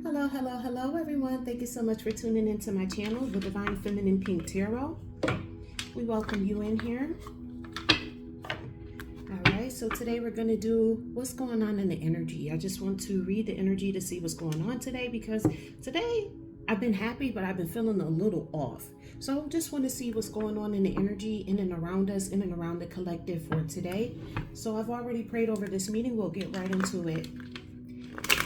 Hello, hello, hello, everyone. Thank you so much for tuning into my channel, The Divine Feminine Pink Tarot. We welcome you in here. All right, so today we're going to do what's going on in the energy. I just want to read the energy to see what's going on today, because today I've been happy, but I've been feeling a little off. So just want to see what's going on in the energy in and around us, in and around the collective for today. So I've already prayed over this meeting. We'll get right into it.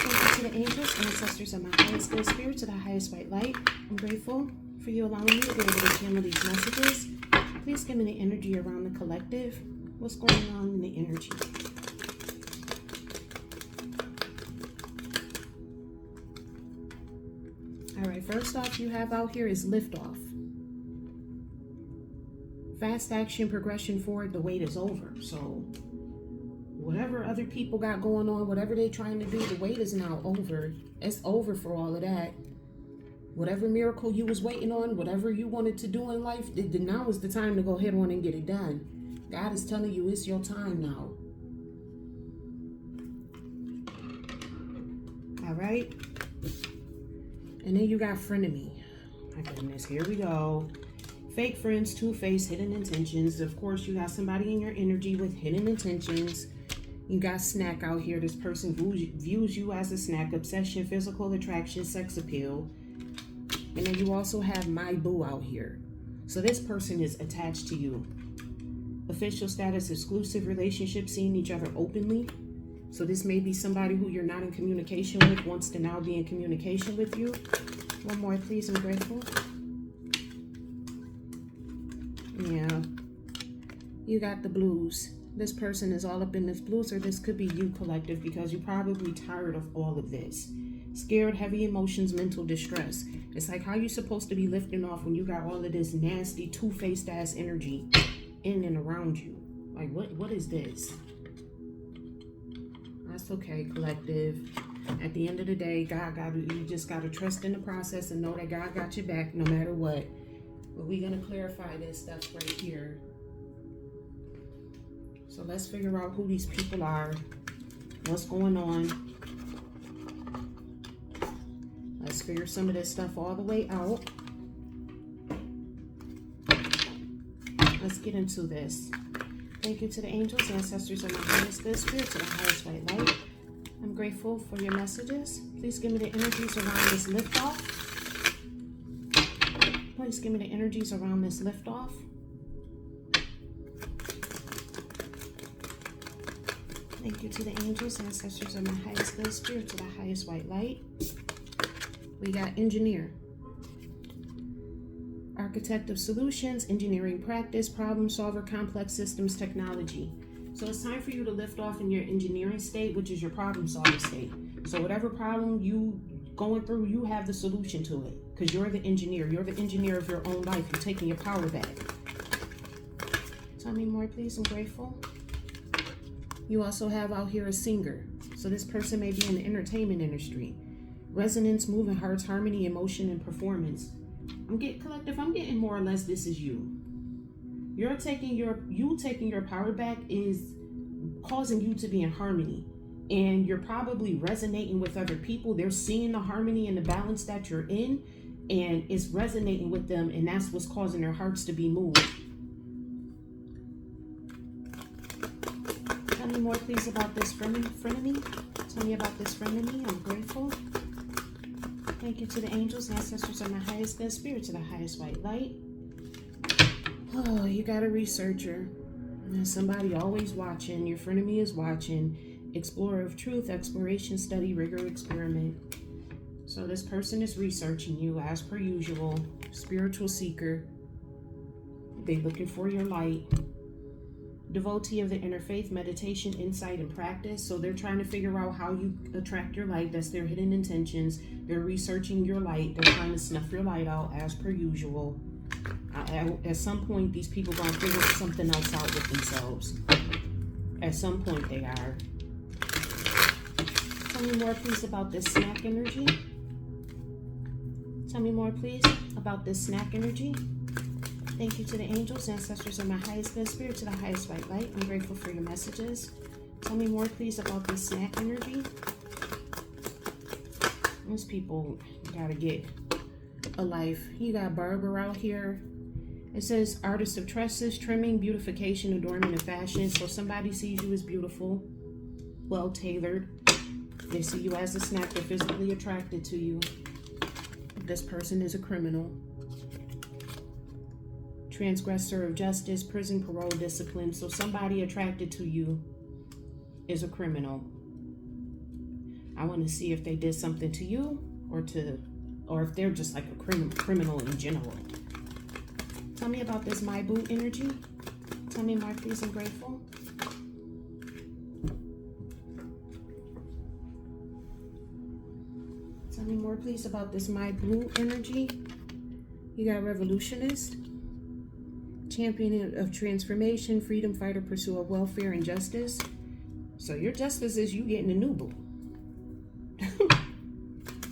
Thank you to the angels, ancestors, and my highest good spirit, to the highest white light. I'm grateful for you allowing me to be able to channel these messages. Please give me the energy around the collective. What's going on in the energy? All right, first off, you have out here is liftoff. Fast action, progression forward, the wait is over. So whatever other people got going on, whatever they're trying to do, the wait is now over. It's over for all of that. Whatever miracle you was waiting on, whatever you wanted to do in life, now is the time to go ahead on and get it done. God is telling you it's your time now. All right. And then you got frenemy. My goodness, here we go. Fake friends, two-faced, hidden intentions. Of course, you got somebody in your energy with hidden intentions. You got snack out here. This person views you as a snack. Obsession, physical attraction, sex appeal. And then you also have my boo out here. So this person is attached to you. Official status, exclusive relationship, seeing each other openly. So this may be somebody who you're not in communication with, wants to now be in communication with you. One more, please. I'm grateful. Yeah. You got the blues. This person is all up in this blues, or this could be you, collective, because you're probably tired of all of this. Scared, heavy emotions, mental distress. It's like, how you supposed to be lifting off when you got all of this nasty, two-faced ass energy in and around you? Like, what is this? That's okay, collective. At the end of the day, you just got to trust in the process and know that God got your back no matter what. But we're going to clarify this stuff right here. So let's figure out who these people are, what's going on. Let's figure some of this stuff all the way out. Let's get into this. Thank you to the angels, ancestors, and my highest good spirit, to the highest white light. I'm grateful for your messages. Please give me the energies around this liftoff. Please give me the energies around this liftoff. Thank you to the angels, ancestors, and my highest good spirit, to the highest white light. We got engineer. Architect of solutions, engineering practice, problem solver, complex systems, technology. So it's time for you to lift off in your engineering state, which is your problem solving state. So whatever problem you going through, you have the solution to it, because you're the engineer. You're the engineer of your own life. You're taking your power back. Tell me more, please. I'm grateful. You also have out here a singer. So this person may be in the entertainment industry. Resonance, moving hearts, harmony, emotion, and performance. I'm getting more or less this is you. You taking your power back is causing you to be in harmony. And you're probably resonating with other people. They're seeing the harmony and the balance that you're in, and it's resonating with them, and that's what's causing their hearts to be moved. Tell me more, please, about this frenemy. Tell me about this frenemy. I'm grateful. Thank you to the angels, ancestors, and my highest good spirit, to the highest white light. Oh, you got a researcher. There's somebody always watching. Your frenemy is watching. Explorer of truth, exploration, study, rigor, experiment. So this person is researching you as per usual. Spiritual seeker. They're looking for your light. Devotee of the inner faith, meditation, insight, and practice. So they're trying to figure out how you attract your light. That's their hidden intentions. They're researching your light. They're trying to snuff your light out as per usual. At some point, these people are going to figure something else out with themselves. At some point, they are. Tell me more, please, about this snack energy. Tell me more, please, about this snack energy. Thank you to the angels, ancestors, and my highest good spirit, to the highest white light. I'm grateful for your messages. Tell me more, please, about this snack energy. Those people gotta get a life. You got barber out here. It says artist of tresses, trimming, beautification, adornment, and fashion. So somebody sees you as beautiful, well tailored. They see you as a snack. They're physically attracted to you. This person is a criminal. Transgressor of justice, prison, parole, discipline. So somebody attracted to you is a criminal. I want to see if they did something to you or if they're just like a criminal in general. Tell me about this my boo energy. Tell me more, please. I'm grateful. Tell me more, please, about this my blue energy. You got revolutionist, champion of transformation, freedom fighter, pursuer of welfare and justice. So your justice is you getting a new boo.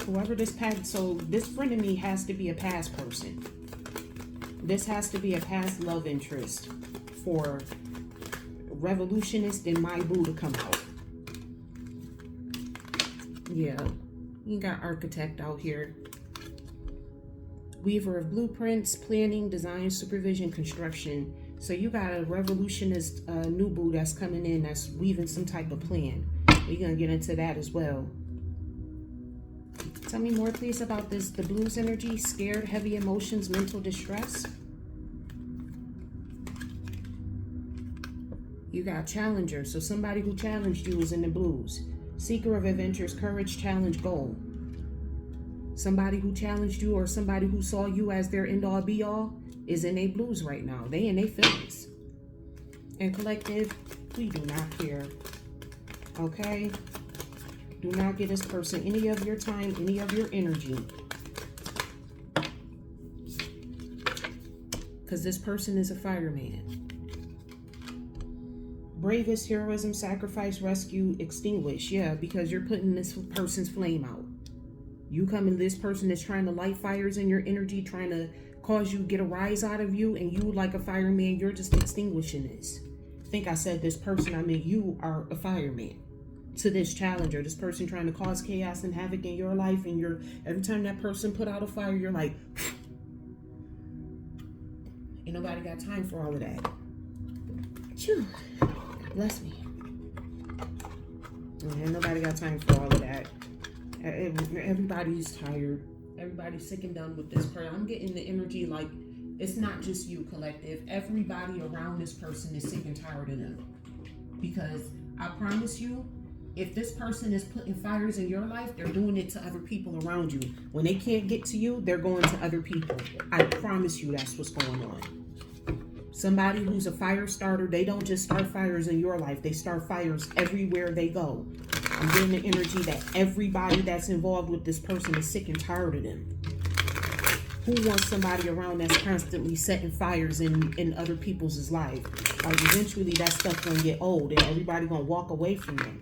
Whoever this past, so this friend of me has to be a past person. This has to be a past love interest for revolutionist and my boo to come out. Yeah, you got architect out here. Weaver of blueprints, planning, design, supervision, construction. So you got a revolutionist new boo that's coming in that's weaving some type of plan. We're gonna get into that as well. Tell me more, please, about this, the blues energy, scared, heavy emotions, mental distress. You got challenger, so somebody who challenged you is in the blues. Seeker of adventures, courage, challenge, goal. Somebody who challenged you or somebody who saw you as their end-all be-all is in a blues right now. They in their feelings. And collective, we do not care. Okay? Do not give this person any of your time, any of your energy. Because this person is a fireman. Bravest, heroism, sacrifice, rescue, extinguish. Yeah, because you're putting this person's flame out. You come in, this person is trying to light fires in your energy, trying to cause you to get a rise out of you, and you, like a fireman, you're just extinguishing this. I think I said this person, I mean you are a fireman. To this challenger, this person trying to cause chaos and havoc in your life, and you're, every time that person put out a fire, you're like, ain't nobody got time for all of that. Phew. Bless me. Ain't nobody got time for all of that. Everybody's tired. Everybody's sick and done with this prayer. I'm getting the energy like it's not just you, collective. Everybody around this person is sick and tired of them. Because I promise you, if this person is putting fires in your life, they're doing it to other people around you. When they can't get to you, they're going to other people. I promise you that's what's going on. Somebody who's a fire starter, they don't just start fires in your life. They start fires everywhere they go. I'm getting the energy that everybody that's involved with this person is sick and tired of them. Who wants somebody around that's constantly setting fires in other people's lives? Like eventually that stuff gonna get old and everybody gonna walk away from them.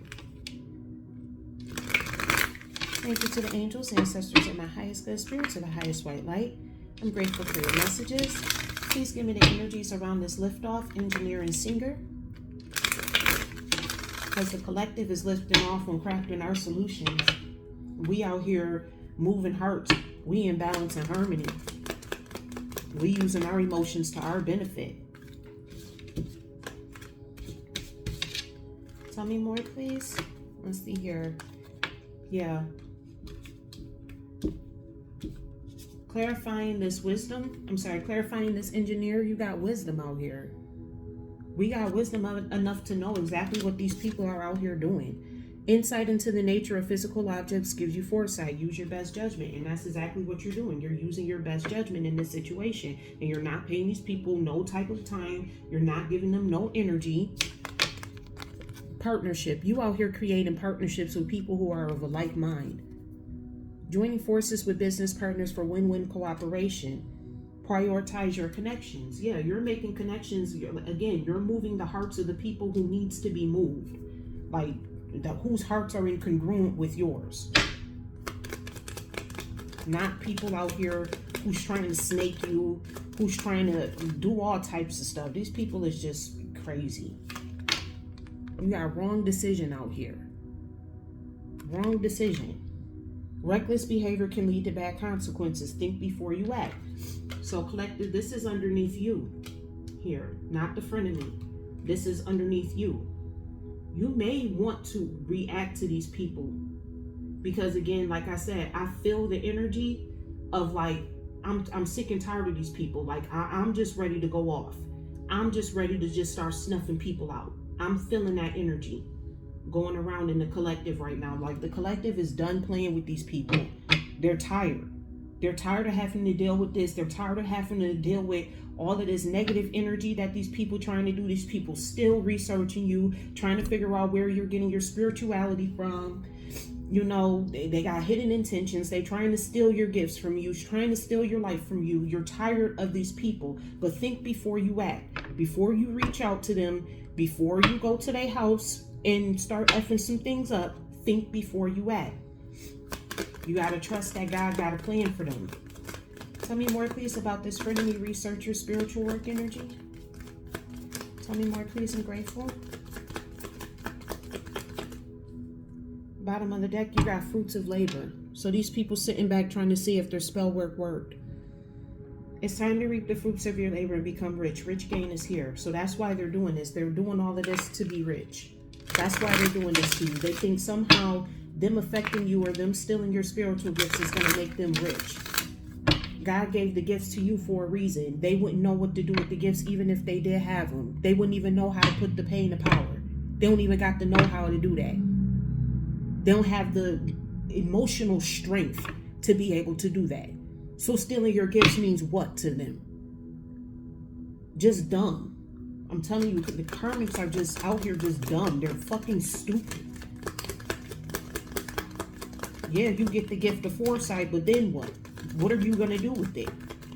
Thank you to the angels, ancestors, and my highest good spirits, of the highest white light. I'm grateful for your messages. Please give me the energies around this liftoff, engineer and singer. Because the collective is lifting off and crafting our solutions. We out here moving hearts. We in balance and harmony. We using our emotions to our benefit. Tell me more, please. Let's see here. Yeah. Clarifying this engineer, you got wisdom out here. We got wisdom enough to know exactly what these people are out here doing. Insight into the nature of physical objects gives you foresight. Use your best judgment. And that's exactly what you're doing. You're using your best judgment in this situation. And you're not paying these people no type of time. You're not giving them no energy. Partnership. You out here creating partnerships with people who are of a like mind. Joining forces with business partners for win-win cooperation. Prioritize your connections. Yeah, you're making connections. You're moving the hearts of the people who needs to be moved. Like, whose hearts are incongruent with yours. Not people out here who's trying to snake you, who's trying to do all types of stuff. These people is just crazy. You got wrong decision out here. Wrong decision. Reckless behavior can lead to bad consequences. Think before you act. So collective, this is underneath you here, not the frenemy. This is underneath you. You may want to react to these people because, again, like I said, I feel the energy of like, I'm sick and tired of these people. Like I'm just ready to go off. I'm just ready to just start snuffing people out. I'm feeling that energy going around in the collective right now. Like the collective is done playing with these people. They're tired. They're tired of having to deal with this. They're tired of having to deal with all of this negative energy that these people trying to do. These people still researching you, trying to figure out where you're getting your spirituality from. You know, they got hidden intentions. They trying to steal your gifts from you, trying to steal your life from you. You're tired of these people, but think before you act, before you reach out to them, before you go to their house and start effing some things up. Think before you act. You got to trust that God got a plan for them. Tell me more, please, about this frenemy researcher spiritual work energy. Tell me more, please. I'm grateful. Bottom of the deck, you got fruits of labor. So these people sitting back trying to see if their spell work worked. It's time to reap the fruits of your labor and become rich. Rich gain is here. So that's why they're doing this. They're doing all of this to be rich. That's why they're doing this to you. They think somehow them affecting you or them stealing your spiritual gifts is going to make them rich. God gave the gifts to you for a reason. They wouldn't know what to do with the gifts even if they did have them. They wouldn't even know how to put the pain to power. They don't even got the know-how to do that. They don't have the emotional strength to be able to do that. So stealing your gifts means what to them? Just dumb. I'm telling you, the karmics are just out here just dumb. They're fucking stupid. Yeah, you get the gift of foresight, but then what? What are you going to do with it?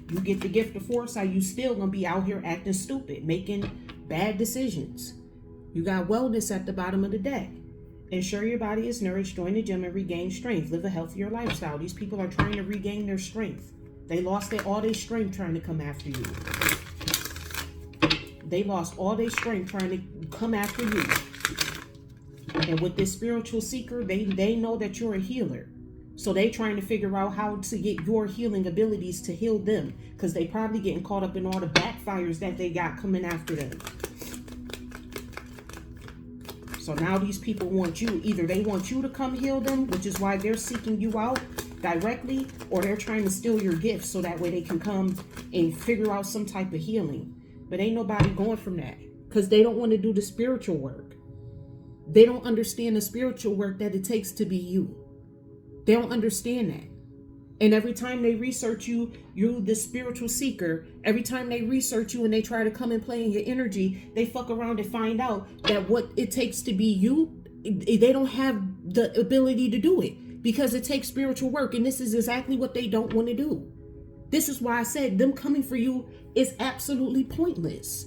You get the gift of foresight, you still going to be out here acting stupid, making bad decisions. You got wellness at the bottom of the deck. Ensure your body is nourished, join the gym, and regain strength. Live a healthier lifestyle. These people are trying to regain their strength. They lost all their strength trying to come after you. They lost all their strength trying to come after you. And with this spiritual seeker, they know that you're a healer. So they trying to figure out how to get your healing abilities to heal them. Because they probably getting caught up in all the backfires that they got coming after them. So now these people want you. Either they want you to come heal them, which is why they're seeking you out directly, or they're trying to steal your gifts so that way they can come and figure out some type of healing. But ain't nobody going from that because they don't want to do the spiritual work. They don't understand the spiritual work that it takes to be you. They don't understand that. And every time they research you, you're the spiritual seeker. Every time they research you and they try to come and play in your energy, they fuck around and find out that what it takes to be you, they don't have the ability to do it because it takes spiritual work. And this is exactly what they don't want to do. This is why I said them coming for you is absolutely pointless.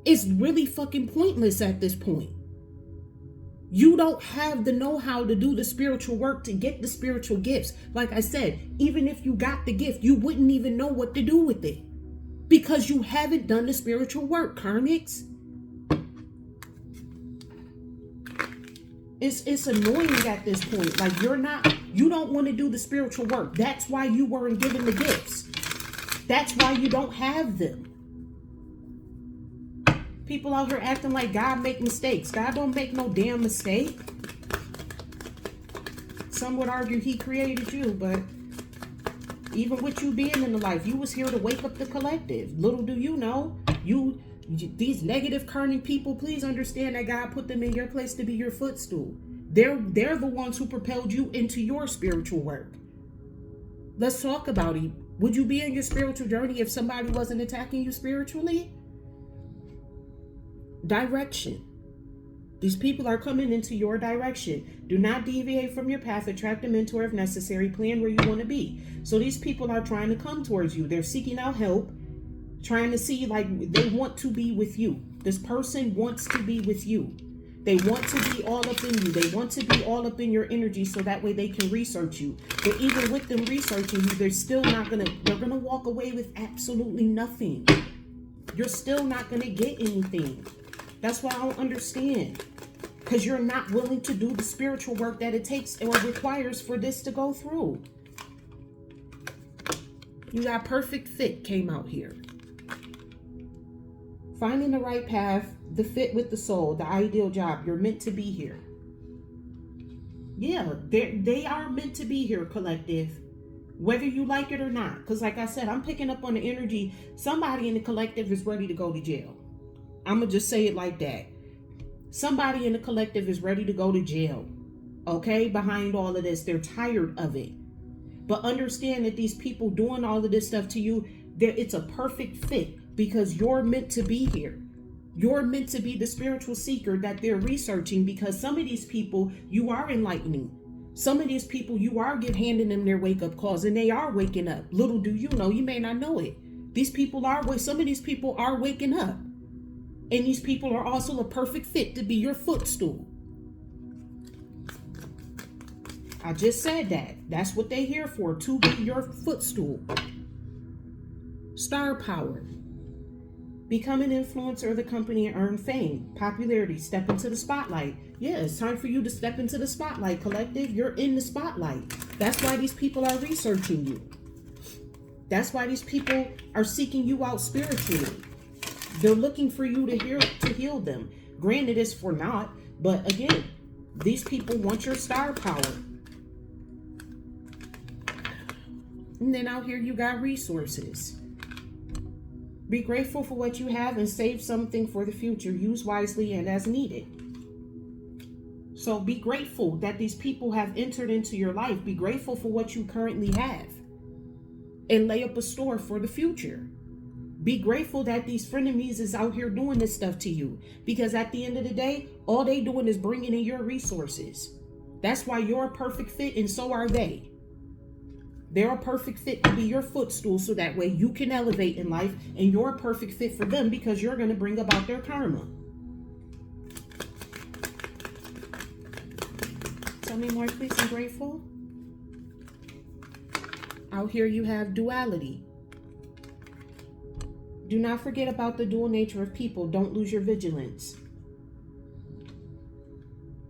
It's really fucking pointless at this point. You don't have the know-how to do the spiritual work to get the spiritual gifts. Like I said, even if you got the gift, you wouldn't even know what to do with it because you haven't done the spiritual work, karmics. It's annoying at this point. Like you don't want to do the spiritual work. That's why you weren't given the gifts. That's why you don't have them. People out here acting like God make mistakes. God don't make no damn mistake. Some would argue he created you, but even with you being in the life, you was here to wake up the collective. Little do you know, these negative karmic people, please understand that God put them in your place to be your footstool. They're the ones who propelled you into your spiritual work. Let's talk about it. Would you be in your spiritual journey if somebody wasn't attacking you spiritually? Direction. These people are coming into your direction. Do not deviate from your path. Attract a mentor if necessary. Plan where you want to be. So these people are trying to come towards you. They're seeking out help, trying to see, like, they want to be with you. This person wants to be with you. They want to be all up in you. They want to be all up in your energy so that way they can research you. But even with them researching you, they're still not they're going to walk away with absolutely nothing. You're still not going to get anything. That's why I don't understand. because you're not willing to do the spiritual work that it takes or requires for this to go through. You got perfect fit came out here. Finding the right path, the fit with the soul, the ideal job. You're meant to be here. Yeah, they are meant to be here, collective. Whether you like it or not. Because like I said, I'm picking up on the energy. Somebody in the collective is ready to go to jail. I'm going to just say it like that. Somebody in the collective is ready to go to jail. Okay? Behind all of this. They're tired of it. But understand that these people doing all of this stuff to you, it's a perfect fit because you're meant to be here. You're meant to be the spiritual seeker that they're researching, because some of these people you are enlightening. Some of these people you are handing them their wake-up calls, and they are waking up. Little do you know, you may not know it. Some of these people are waking up. And these people are also a perfect fit to be your footstool. I just said that. That's what they're here for, to be your footstool. Star power. Become an influencer of the company and earn fame, popularity, step into the spotlight. Yeah, it's time for you to step into the spotlight, collective. You're in the spotlight. That's why these people are researching you. That's why these people are seeking you out spiritually. They're looking for you to heal them. Granted, it's for naught, but again, these people want your star power. And then out here you got resources. Be grateful for what you have and save something for the future. Use wisely and as needed. So be grateful that these people have entered into your life. Be grateful for what you currently have. And lay up a store for the future. Be grateful that these frenemies is out here doing this stuff to you. Because at the end of the day, all they doing is bringing in your resources. That's why you're a perfect fit and so are they. They're a perfect fit to be your footstool so that way you can elevate in life, and you're a perfect fit for them because you're going to bring about their karma. Tell me more, please. I'm grateful. Out here you have duality. Do not forget about the dual nature of people. Don't lose your vigilance.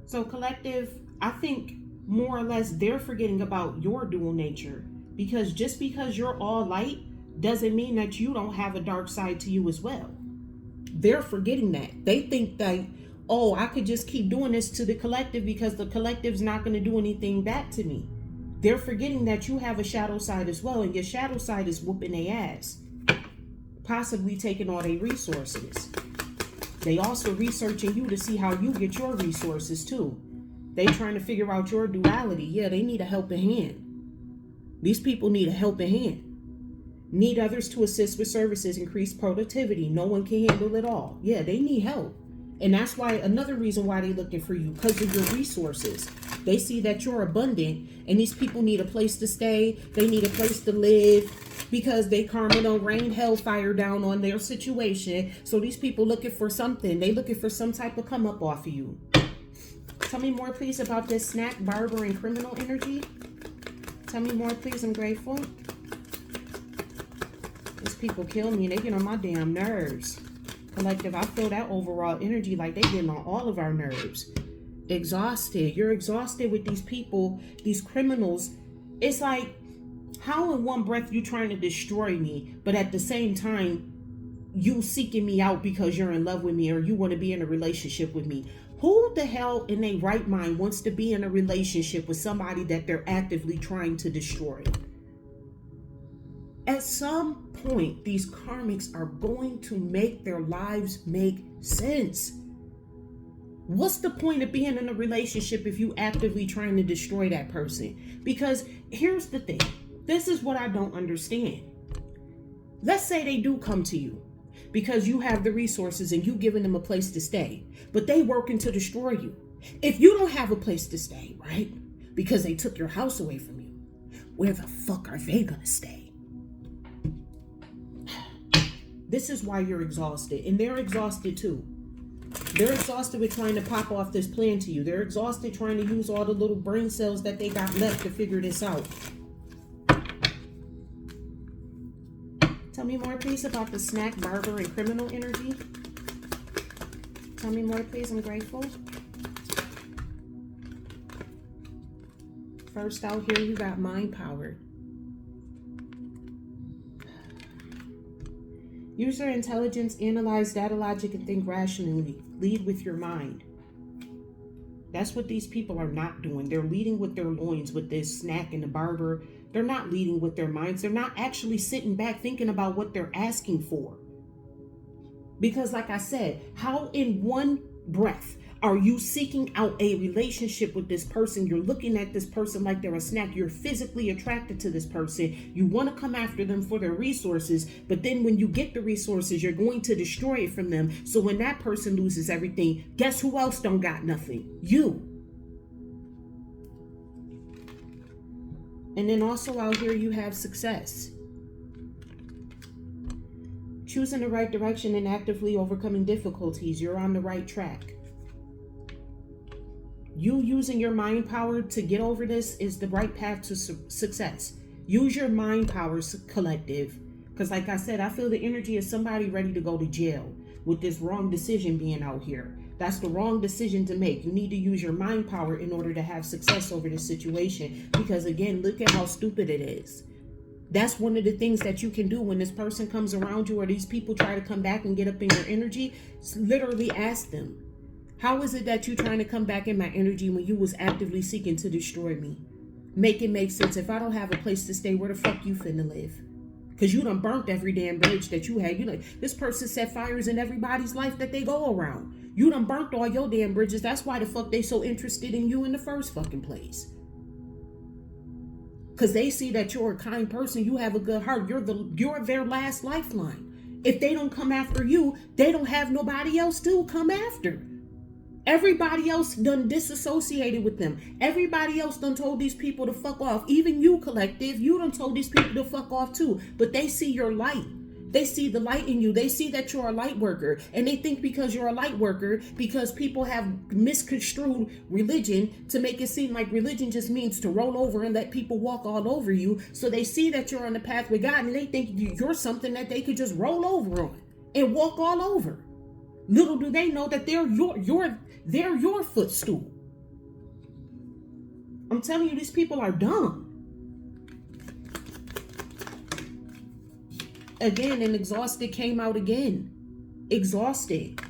So collective, I think more or less they're forgetting about your dual nature. Because just because you're all light doesn't mean that you don't have a dark side to you as well. They're forgetting that. They think that, oh, I could just keep doing this to the collective because the collective's not going to do anything back to me. They're forgetting that you have a shadow side as well, and your shadow side is whooping their ass. Possibly taking all their resources. They also researching you to see how you get your resources too. They trying to figure out your duality. Yeah, they need a helping hand. These people need a helping hand. Need others to assist with services, increase productivity. No one can handle it all. Yeah, they need help. And that's why, another reason why they're looking for you, because of your resources. They see that you're abundant, and these people need a place to stay. They need a place to live because they karma done rain hellfire down on their situation. So these people looking for something. They looking for some type of come up off of you. Tell me more, please, about this snack, barber, and criminal energy. Tell me more, please. I'm grateful. These people kill me. They get on my damn nerves. Collective, I feel that overall energy like they getting on all of our nerves. Exhausted. You're exhausted with these people, these criminals. It's like, how in one breath you trying to destroy me, but at the same time, you seeking me out because you're in love with me or you want to be in a relationship with me. Who the hell in their right mind wants to be in a relationship with somebody that they're actively trying to destroy? At some point, these karmics are going to make their lives make sense. What's the point of being in a relationship if you actively trying to destroy that person? Because here's the thing. This is what I don't understand. Let's say they do come to you because you have the resources and you giving them a place to stay, but they working to destroy you. If you don't have a place to stay, right? Because they took your house away from you, where the fuck are they gonna stay? This is why you're exhausted, and they're exhausted too. They're exhausted with trying to pop off this plan to you. They're exhausted trying to use all the little brain cells that they got left to figure this out. Tell me more, please, about the snack, barber, and criminal energy. Tell me more, please. I'm grateful. First out here, you got mind power. Use your intelligence, analyze data logic, and think rationally. Lead with your mind. That's what these people are not doing. They're leading with their loins, with this snack and the barber. They're not leading with their minds. They're not actually sitting back thinking about what they're asking for. Because like I said, how in one breath are you seeking out a relationship with this person? You're looking at this person like they're a snack. You're physically attracted to this person. You want to come after them for their resources. But then when you get the resources, you're going to destroy it from them. So when that person loses everything, guess who else don't got nothing? You. And then also out here, you have success. Choosing the right direction and actively overcoming difficulties. You're on the right track. You using your mind power to get over this is the right path to success. Use your mind power, collective. Because like I said, I feel the energy of somebody ready to go to jail with this wrong decision being out here. That's the wrong decision to make. You need to use your mind power in order to have success over this situation. Because again, look at how stupid it is. That's one of the things that you can do when this person comes around you or these people try to come back and get up in your energy. Literally ask them, how is it that you're trying to come back in my energy when you was actively seeking to destroy me? Make it make sense. If I don't have a place to stay, where the fuck you finna live? Because you done burnt every damn bridge that you had. You know, this person set fires in everybody's life that they go around. You done burnt all your damn bridges. That's why the fuck they so interested in you in the first fucking place. Because they see that you're a kind person. You have a good heart. You're their last lifeline. If they don't come after you, they don't have nobody else to come after. Everybody else done disassociated with them. Everybody else done told these people to fuck off. Even you, collective, you done told these people to fuck off too. But they see your light. They see the light in you. They see that you're a light worker. And they think because you're a light worker, because people have misconstrued religion to make it seem like religion just means to roll over and let people walk all over you. So they see that you're on the path with God and they think you're something that they could just roll over on and walk all over. Little do they know that they're your footstool. I'm telling you, these people are dumb. Again, and exhausted came out again. Exhausted.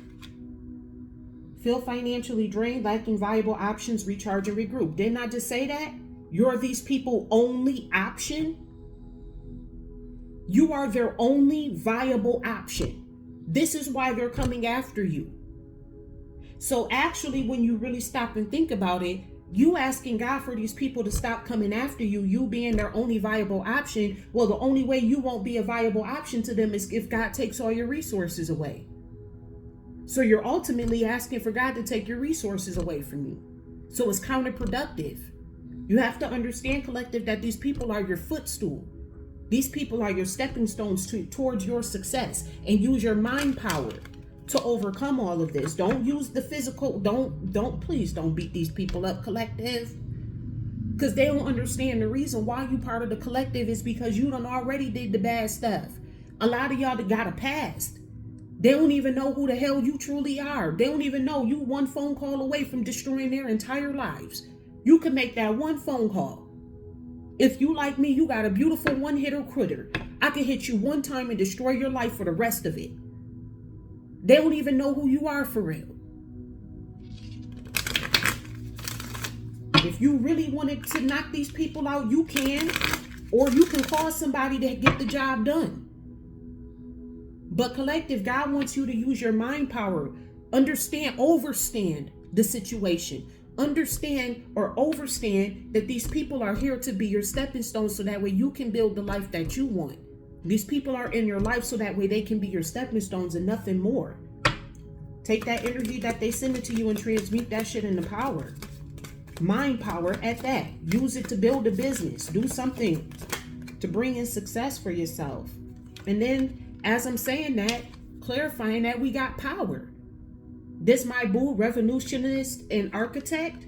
Feel financially drained, lacking viable options, recharge and regroup. Didn't I just say that? You're these people only option. You are their only viable option. This is why they're coming after you. So actually, when you really stop and think about it, you asking God for these people to stop coming after you, you being their only viable option. Well, the only way you won't be a viable option to them is if God takes all your resources away. So you're ultimately asking for God to take your resources away from you. So it's counterproductive. You have to understand, collective, that these people are your footstool. These people are your stepping stones towards your success, and use your mind power to overcome all of this. Don't use the physical. Please don't beat these people up, collective, because they don't understand the reason why you part of the collective is because you done already did the bad stuff. A lot of y'all that got a past. They don't even know who the hell you truly are. They don't even know you one phone call away from destroying their entire lives. You can make that one phone call. If you like me, you got a beautiful one-hitter critter. I can hit you one time and destroy your life for the rest of it. They don't even know who you are for real. If you really wanted to knock these people out, you can. Or you can call somebody to get the job done. But collective, God wants you to use your mind power. Overstand the situation. Understand or overstand that these people are here to be your stepping stones so that way you can build the life that you want. These people are in your life so that way they can be your stepping stones and nothing more. Take that energy that they send it to you and transmute that shit into power. Mind power at that. Use it to build a business. Do something to bring in success for yourself. And then as I'm saying that, clarifying that we got power. This my boo, revolutionist and architect.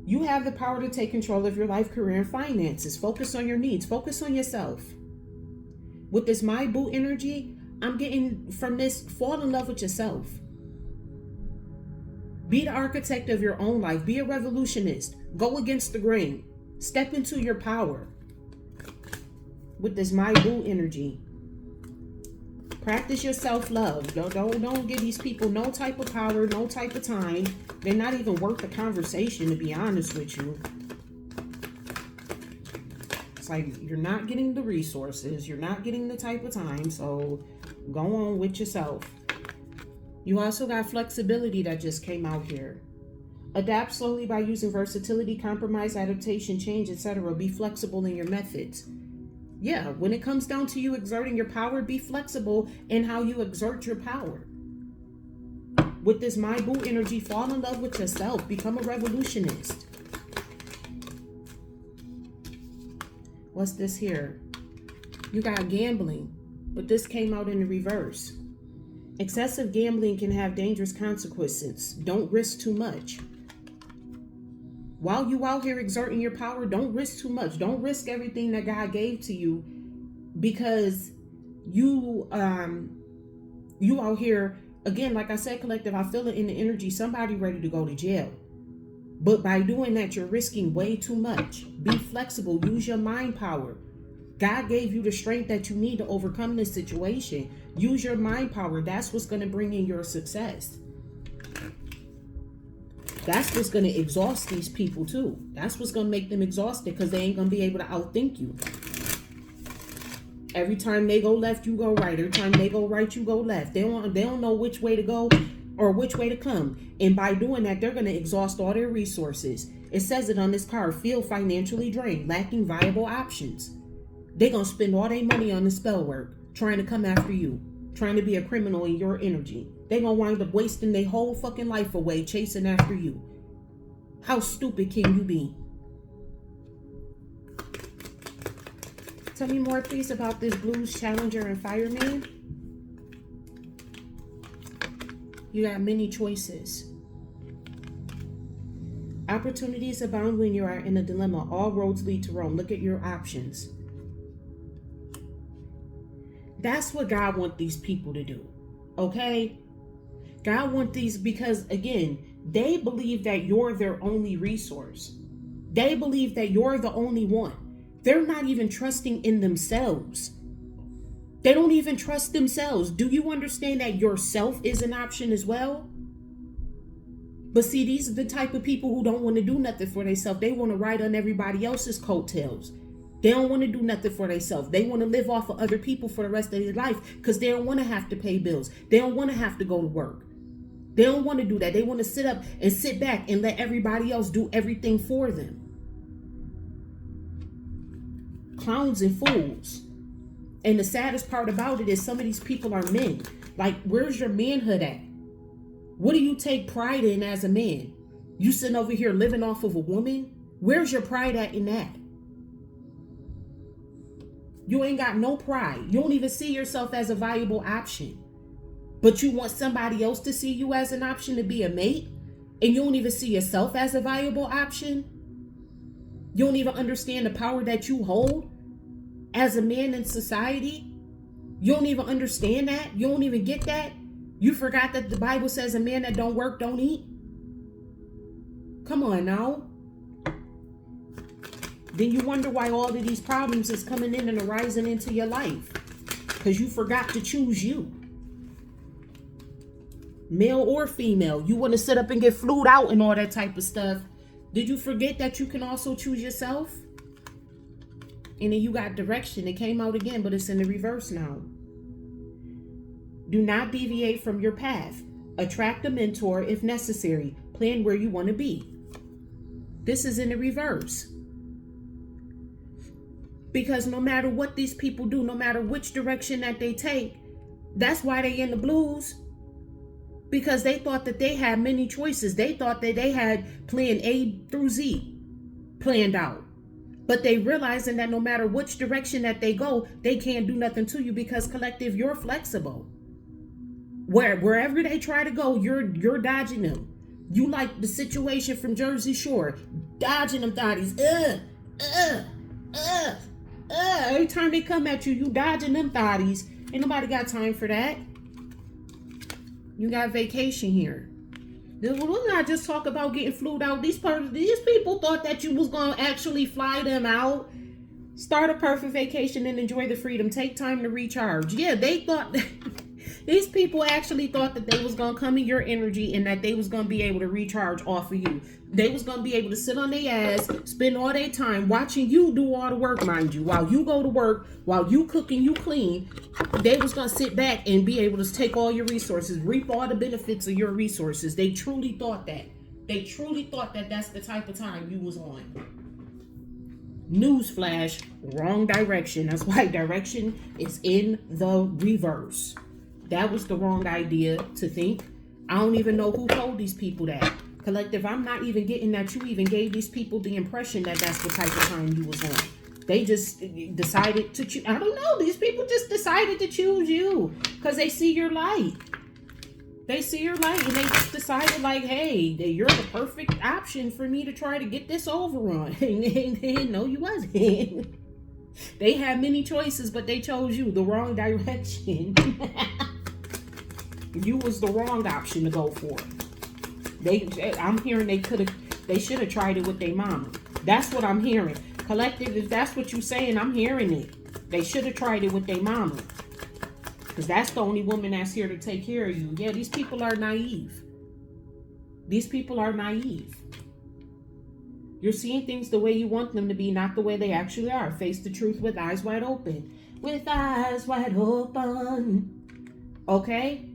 You have the power to take control of your life, career, and finances. Focus on your needs. Focus on yourself. With this my boo energy, I'm getting from this, fall in love with yourself. Be the architect of your own life. Be a revolutionist. Go against the grain. Step into your power with this my boo energy. Practice your self-love. Don't give these people no type of power, no type of time. They're not even worth the conversation, to be honest with you. It's like you're not getting the resources. You're not getting the type of time. So go on with yourself. You also got flexibility that just came out here. Adapt slowly by using versatility, compromise, adaptation, change, etc. Be flexible in your methods. Yeah, when it comes down to you exerting your power, be flexible in how you exert your power. With this my boo energy, fall in love with yourself. Become a revolutionist. What's this here? You got gambling, but this came out in the reverse. Excessive gambling can have dangerous consequences. Don't risk too much. While you out here exerting your power, don't risk too much. Don't risk everything that God gave to you, because you out here, again, like I said, collective, I feel it in the energy, somebody ready to go to jail. But by doing that, you're risking way too much. Be flexible. Use your mind power. God gave you the strength that you need to overcome this situation. Use your mind power. That's what's going to bring in your success. That's what's going to exhaust these people too. That's what's going to make them exhausted, because they ain't going to be able to outthink you. Every time they go left, you go right. Every time they go right, you go left. They don't know which way to go or which way to come. And by doing that, they're going to exhaust all their resources. It says it on this card: feel financially drained, lacking viable options. They're going to spend all their money on the spell work, trying to come after you, trying to be a criminal in your energy. They're going to wind up wasting their whole fucking life away chasing after you. How stupid can you be? Tell me more, please, about this Blues Challenger and Fireman. You got many choices. Opportunities abound when you are in a dilemma. All roads lead to Rome. Look at your options. That's what God wants these people to do. Okay? God wants these, because again, they believe that you're their only resource. They believe that you're the only one. They're not even trusting in themselves. They don't even trust themselves. Do you understand that yourself is an option as well? But see, these are the type of people who don't want to do nothing for themselves. They want to ride on everybody else's coattails. They don't want to do nothing for themselves. They want to live off of other people for the rest of their life, because they don't want to have to pay bills. They don't want to have to go to work. They don't want to do that. They want to sit back and let everybody else do everything for them. Clowns and fools. And the saddest part about it is some of these people are men. Like, where's your manhood at? What do you take pride in as a man? You sitting over here living off of a woman? Where's your pride at in that? You ain't got no pride. You don't even see yourself as a viable option. But you want somebody else to see you as an option to be a mate? And you don't even see yourself as a viable option? You don't even understand the power that you hold as a man in society? You don't even understand that? You don't even get that? You forgot that the Bible says a man that don't work don't eat? Come on now. Then you wonder why all of these problems is coming in and arising into your life. Because you forgot to choose you. Male or female. You want to sit up and get flued out and all that type of stuff. Did you forget that you can also choose yourself? And then you got direction. It came out again, but it's in the reverse now. Do not deviate from your path. Attract a mentor if necessary. Plan where you want to be. This is in the reverse. Because no matter what these people do, no matter which direction that they take, that's why they in the blues. Because they thought that they had many choices. They thought that they had plan A through Z planned out. But they realizing that no matter which direction that they go, they can't do nothing to you, because collective, you're flexible. Wherever they try to go, you're dodging them. You like the situation from Jersey Shore, dodging them thotties. Every time they come at you, you dodging them thotties. Ain't nobody got time for that. You got vacation here. We're not just talk about getting flued out. These people thought that you was gonna actually fly them out, start a perfect vacation, and enjoy the freedom. Take time to recharge. Yeah, they thought these people actually thought that they was gonna come in your energy and that they was gonna be able to recharge off of you. They was gonna be able to sit on their ass, spend all their time watching you do all the work, mind you, while you go to work, while you cook and you clean. They was gonna sit back and be able to take all your resources, reap all the benefits of your resources. They truly thought that. They truly thought that that's the type of time you was on. Newsflash, wrong direction. That's why direction is in the reverse. That was the wrong idea to think. I don't even know who told these people that. Collective, I'm not even getting that you even gave these people the impression that that's the type of time you was on. They just decided to choose. I don't know. These people just decided to choose you because they see your light. They see your light and they just decided like, hey, you're the perfect option for me to try to get this over on. No, you wasn't. They had many choices, but they chose you, the wrong direction. You was the wrong option to go for. I'm hearing they should have tried it with their mama. That's what I'm hearing. Collective, if that's what you're saying, I'm hearing it. They should have tried it with their mama. Because that's the only woman that's here to take care of you. Yeah, these people are naive. These people are naive. You're seeing things the way you want them to be, not the way they actually are. Face the truth with eyes wide open. With eyes wide open. Okay?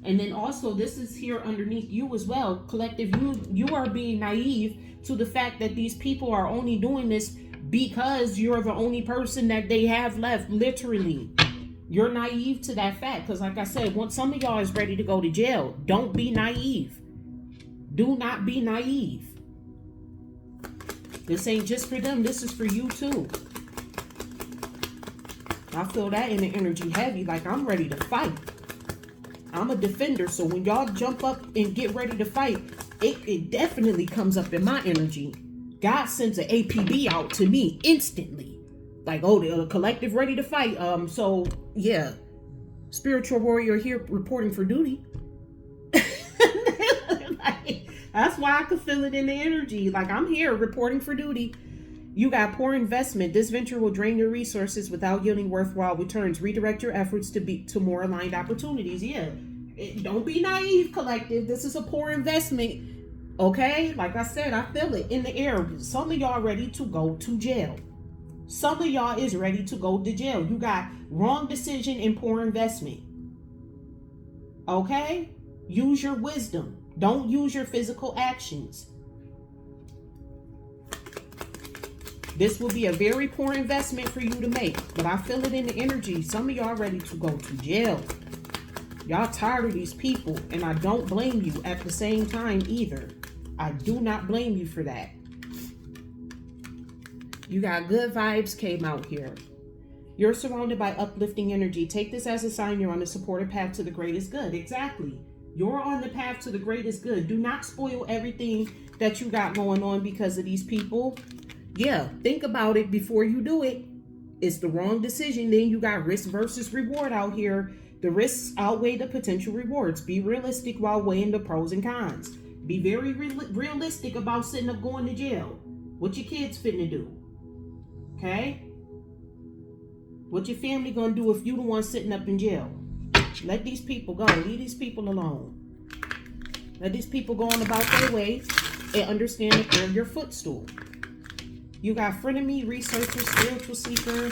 And then also, this is here underneath you as well. Collective, you are being naive to the fact that these people are only doing this because you're the only person that they have left, literally. You're naive to that fact. Because like I said, once some of y'all is ready to go to jail, don't be naive. Do not be naive. This ain't just for them. This is for you too. I feel that in the energy heavy. Like I'm ready to fight. I'm a defender. So when y'all jump up and get ready to fight, it definitely comes up in my energy. God sends an APB out to me instantly. Like, oh, the collective ready to fight. So yeah, spiritual warrior here reporting for duty. Like, that's why I could feel it in the energy. Like I'm here reporting for duty. You got poor investment. This venture will drain your resources without yielding worthwhile returns. Redirect your efforts to more aligned opportunities. Yeah, don't be naive, collective. This is a poor investment. Okay, like I said, I feel it in the air. Some of y'all ready to go to jail. Some of y'all is ready to go to jail. You got wrong decision and poor investment. Okay? Use your wisdom. Don't use your physical actions. This will be a very poor investment for you to make. But I feel it in the energy. Some of y'all ready to go to jail. Y'all tired of these people. And I don't blame you at the same time either. I do not blame you for that. You got good vibes came out here. You're surrounded by uplifting energy. Take this as a sign you're on the supportive path to the greatest good. Exactly. You're on the path to the greatest good. Do not spoil everything that you got going on because of these people. Yeah, think about it before you do it. It's the wrong decision. Then you got risk versus reward out here. The risks outweigh the potential rewards. Be realistic while weighing the pros and cons. Be very realistic about sitting up going to jail. What your kids finna do? Okay? What your family gonna do if you the one sitting up in jail? Let these people go. Leave these people alone. Let these people go on about their way and understand that they're your footstool. You got frenemy, researcher, spiritual seeker,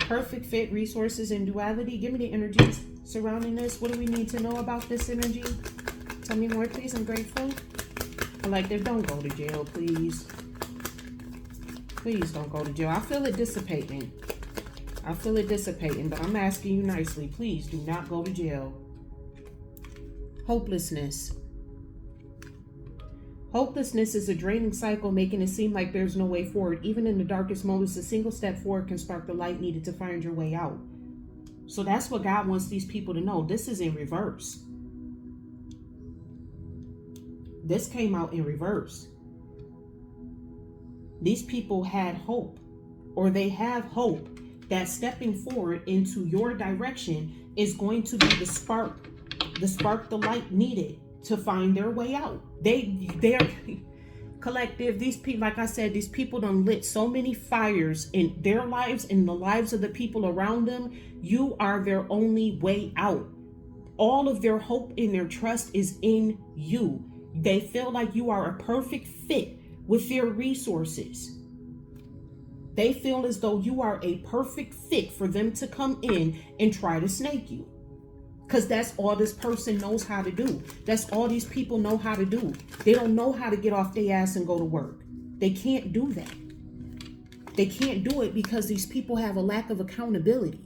perfect fit, resources, and duality. Give me the energies surrounding this. What do we need to know about this energy? Tell me more, please. I'm grateful. Collective, don't go to jail, please. Please don't go to jail. I feel it dissipating. I feel it dissipating, but I'm asking you nicely. Please do not go to jail. Hopelessness. Hopelessness is a draining cycle, making it seem like there's no way forward. Even in the darkest moments, a single step forward can spark the light needed to find your way out. So that's what God wants these people to know. This is in reverse. This came out in reverse. These people had hope, or they have hope that stepping forward into your direction is going to be the spark the spark, the light needed to find their way out. They're collective. These people, like I said, these people done lit so many fires in their lives and the lives of the people around them. You are their only way out. All of their hope and their trust is in you. They feel like you are a perfect fit with their resources. They feel as though you are a perfect fit for them to come in and try to snake you. Because that's all this person knows how to do. That's all these people know how to do. They don't know how to get off their ass and go to work. They can't do that. They can't do it because these people have a lack of accountability.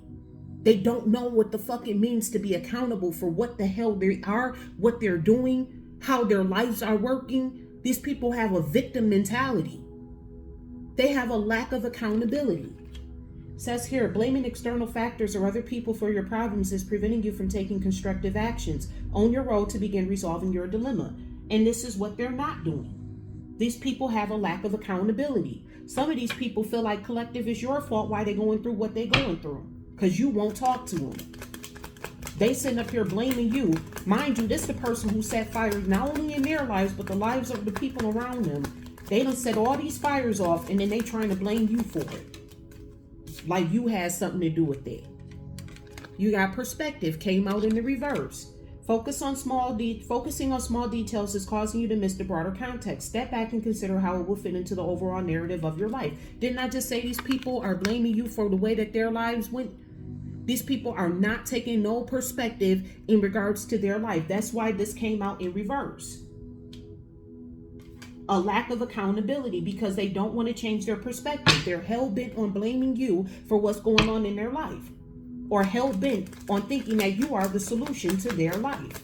They don't know what the fuck it means to be accountable for what the hell they are, what they're doing, how their lives are working. These people have a victim mentality. They have a lack of accountability. It says here, blaming external factors or other people for your problems is preventing you from taking constructive actions on your road to begin resolving your dilemma. And this is what they're not doing. These people have a lack of accountability. Some of these people feel like collective is your fault why they're going through what they're going through. Because you won't talk to them. They sitting up here blaming you. Mind you, this is the person who set fires not only in their lives, but the lives of the people around them. They done set all these fires off and then they trying to blame you for it. Like you had something to do with it. You got perspective, came out in the reverse. Focusing on small details is causing you to miss the broader context. Step back and consider how it will fit into the overall narrative of your life. Didn't I just say these people are blaming you for the way that their lives went? These people are not taking no perspective in regards to their life. That's why this came out in reverse. A lack of accountability because they don't want to change their perspective. They're hell-bent on blaming you for what's going on in their life. Or hell-bent on thinking that you are the solution to their life.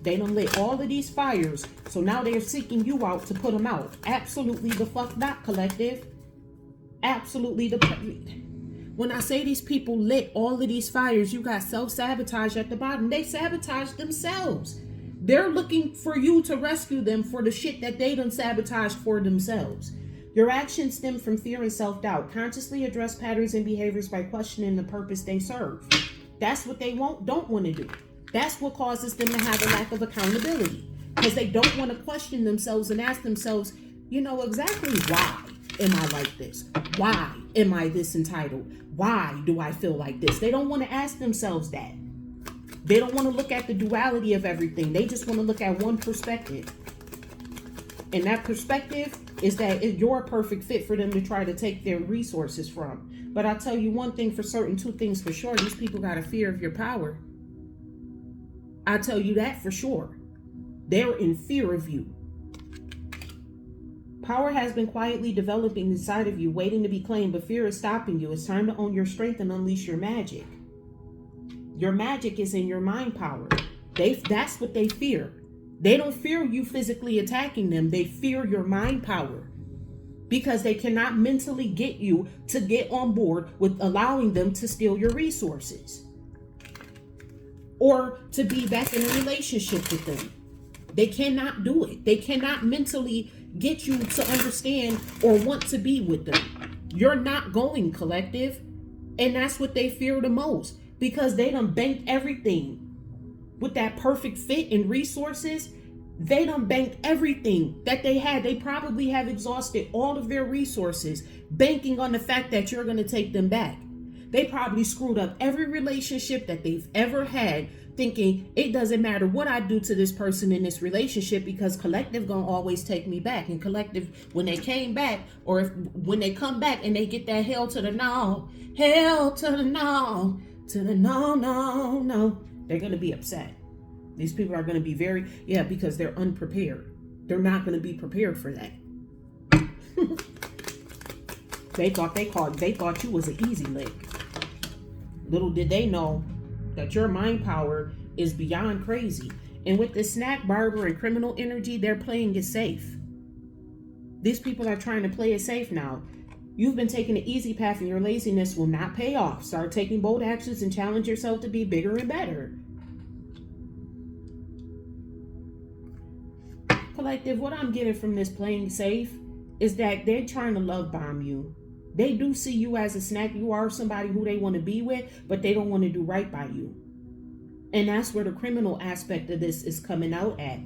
They done lit all of these fires, so now they're seeking you out to put them out. Absolutely the fuck not, collective. Absolutely the... When I say these people lit all of these fires, you got self-sabotage at the bottom. They sabotage themselves. They're looking for you to rescue them for the shit that they done sabotaged for themselves. Your actions stem from fear and self-doubt. Consciously address patterns and behaviors by questioning the purpose they serve. That's what they don't want to do. That's what causes them to have a lack of accountability. Because they don't want to question themselves and ask themselves, you know, exactly why am I like this? Why am I this entitled? Why do I feel like this? They don't want to ask themselves that. They don't want to look at the duality of everything. They just want to look at one perspective. And that perspective is that you're a perfect fit for them to try to take their resources from. But I'll tell you one thing for certain, two things for sure. These people got a fear of your power. I'll tell you that for sure. They're in fear of you. Power has been quietly developing inside of you, waiting to be claimed, but fear is stopping you. It's time to own your strength and unleash your magic. Your magic is in your mind power. That's what they fear. They don't fear you physically attacking them. They fear your mind power because they cannot mentally get you to get on board with allowing them to steal your resources or to be back in a relationship with them. They cannot do it. They cannot mentally get you to understand or want to be with them. You're not going, collective. And that's what they fear the most. Because they done banked everything with that perfect fit and resources. They done banked everything that they had. They probably have exhausted all of their resources banking on the fact that you're going to take them back. They probably screwed up every relationship that they've ever had, thinking it doesn't matter what I do to this person in this relationship because collective gonna always take me back. And collective, when they came back, or when they come back and they get that hell to the no, no, they're going to be upset. These people are going to be because they're unprepared. They're not going to be prepared for that. They thought you was an easy lick. Little did they know that your mind power is beyond crazy. And with this snack, barber, and criminal energy, they're playing it safe. These people are trying to play it safe now. You've been taking the easy path and your laziness will not pay off. Start taking bold actions and challenge yourself to be bigger and better. Collective, what I'm getting from this playing safe is that they're trying to love bomb you. They do see you as a snack. You are somebody who they want to be with, but they don't want to do right by you. And that's where the criminal aspect of this is coming out at.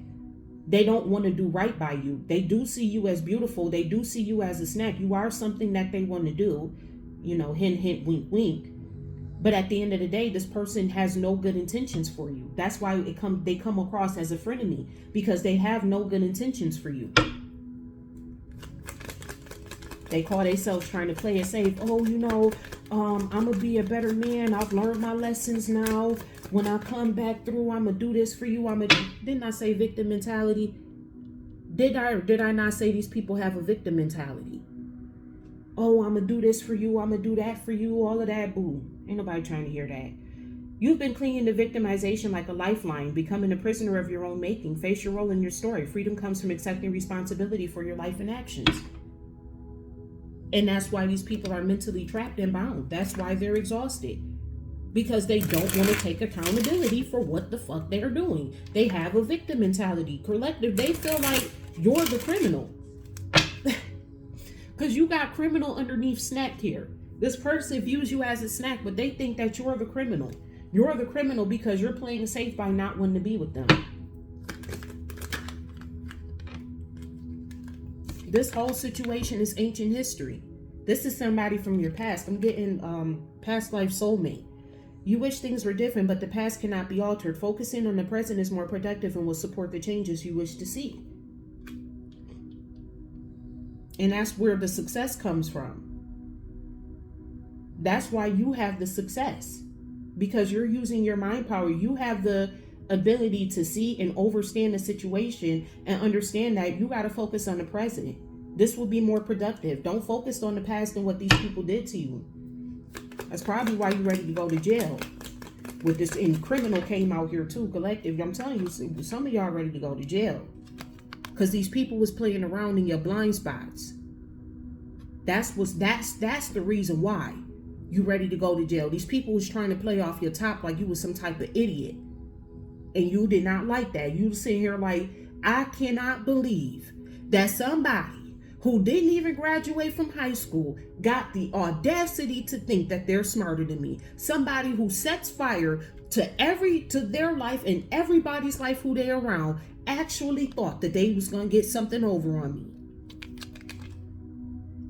They don't want to do right by you. They do see you as beautiful. They do see you as a snack. You are something that they want to do. You know, hint, hint, wink, wink. But at the end of the day, this person has no good intentions for you. That's why they come across as a frenemy, because they have no good intentions for you. They call themselves trying to play it safe. Oh, you know, I'm going to be a better man. I've learned my lessons now. When I come back through, I'm going to do this for you. Didn't I say victim mentality? Did I not say these people have a victim mentality? Oh, I'm going to do this for you. I'm going to do that for you. All of that, boo. Ain't nobody trying to hear that. You've been clinging to victimization like a lifeline, becoming a prisoner of your own making. Face your role in your story. Freedom comes from accepting responsibility for your life and actions. And that's why these people are mentally trapped and bound. That's why they're exhausted. Because they don't want to take accountability for what the fuck they're doing. They have a victim mentality. Collective, they feel like you're the criminal. Because you got criminal underneath snack here. This person views you as a snack, but they think that you're the criminal. You're the criminal because you're playing safe by not wanting to be with them. This whole situation is ancient history. This is somebody from your past. I'm getting past life soulmate. You wish things were different, but the past cannot be altered. Focusing on the present is more productive and will support the changes you wish to see. And that's where the success comes from. That's why you have the success. Because you're using your mind power. You have the ability to see and understand the situation and understand that you got to focus on the present. This will be more productive. Don't focus on the past and what these people did to you. That's probably why you're ready to go to jail. With this, and criminal came out here too, collective. I'm telling you, some of y'all ready to go to jail. Because these people was playing around in your blind spots. That's the reason why you ready to go to jail. These people was trying to play off your top like you was some type of idiot. And you did not like that. You was sitting here like, I cannot believe that somebody who didn't even graduate from high school got the audacity to think that they're smarter than me. Somebody who sets fire to their life and everybody's life who they're around actually thought that they was going to get something over on me.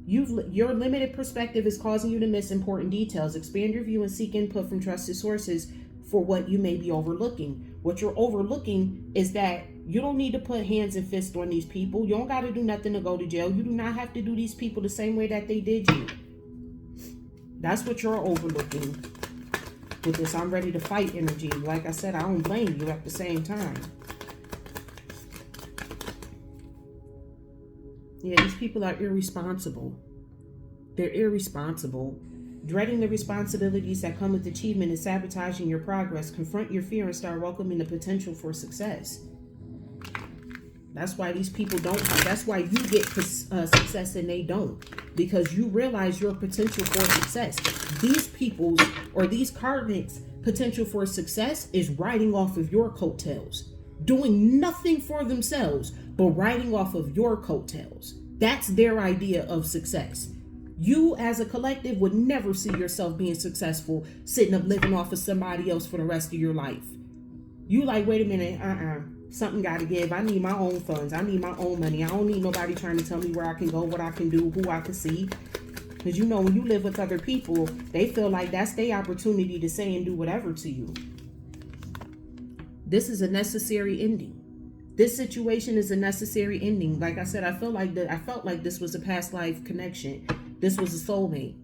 Your limited perspective is causing you to miss important details. Expand your view and seek input from trusted sources for what you may be overlooking. What you're overlooking is that you don't need to put hands and fists on these people. You don't got to do nothing to go to jail. You do not have to do these people the same way that they did you. That's what you're overlooking with this I'm ready to fight energy. Like I said, I don't blame you at the same time. Yeah, these people are irresponsible. They're irresponsible. Dreading the responsibilities that come with achievement is sabotaging your progress. Confront your fear and start welcoming the potential for success. That's why these people don't. That's why you get success and they don't. Because you realize your potential for success. These people's or these karmics' potential for success is riding off of your coattails. Doing nothing for themselves, but riding off of your coattails. That's their idea of success. You as a collective would never see yourself being successful, sitting up living off of somebody else for the rest of your life. You like, wait a minute, something got to give. I need my own funds. I need my own money. I don't need nobody trying to tell me where I can go, what I can do, who I can see. Because you know, when you live with other people, they feel like that's their opportunity to say and do whatever to you. This is a necessary ending. This situation is a necessary ending. Like I said, I felt like this was a past life connection. This was a soulmate.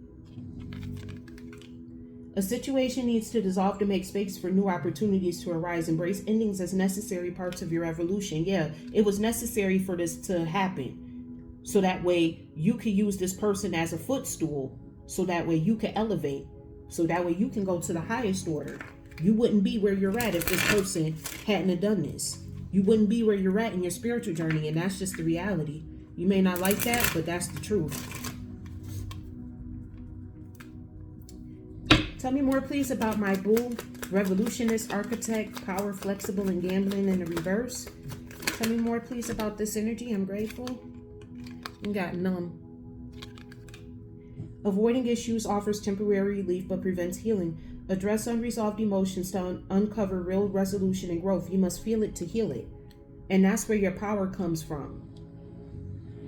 A situation needs to dissolve to make space for new opportunities to arise. Embrace endings as necessary parts of your evolution. Yeah, it was necessary for this to happen. So that way you can use this person as a footstool. So that way you can elevate. So that way you can go to the highest order. You wouldn't be where you're at if this person hadn't have done this. You wouldn't be where you're at in your spiritual journey, and that's just the reality. You may not like that, but that's the truth. Tell me more, please, about my boo, revolutionist, architect, power, flexible, and gambling in the reverse. Tell me more, please, about this energy. I'm grateful. You got numb. Avoiding issues offers temporary relief but prevents healing. Address unresolved emotions to uncover real resolution and growth. You must feel it to heal it. And that's where your power comes from.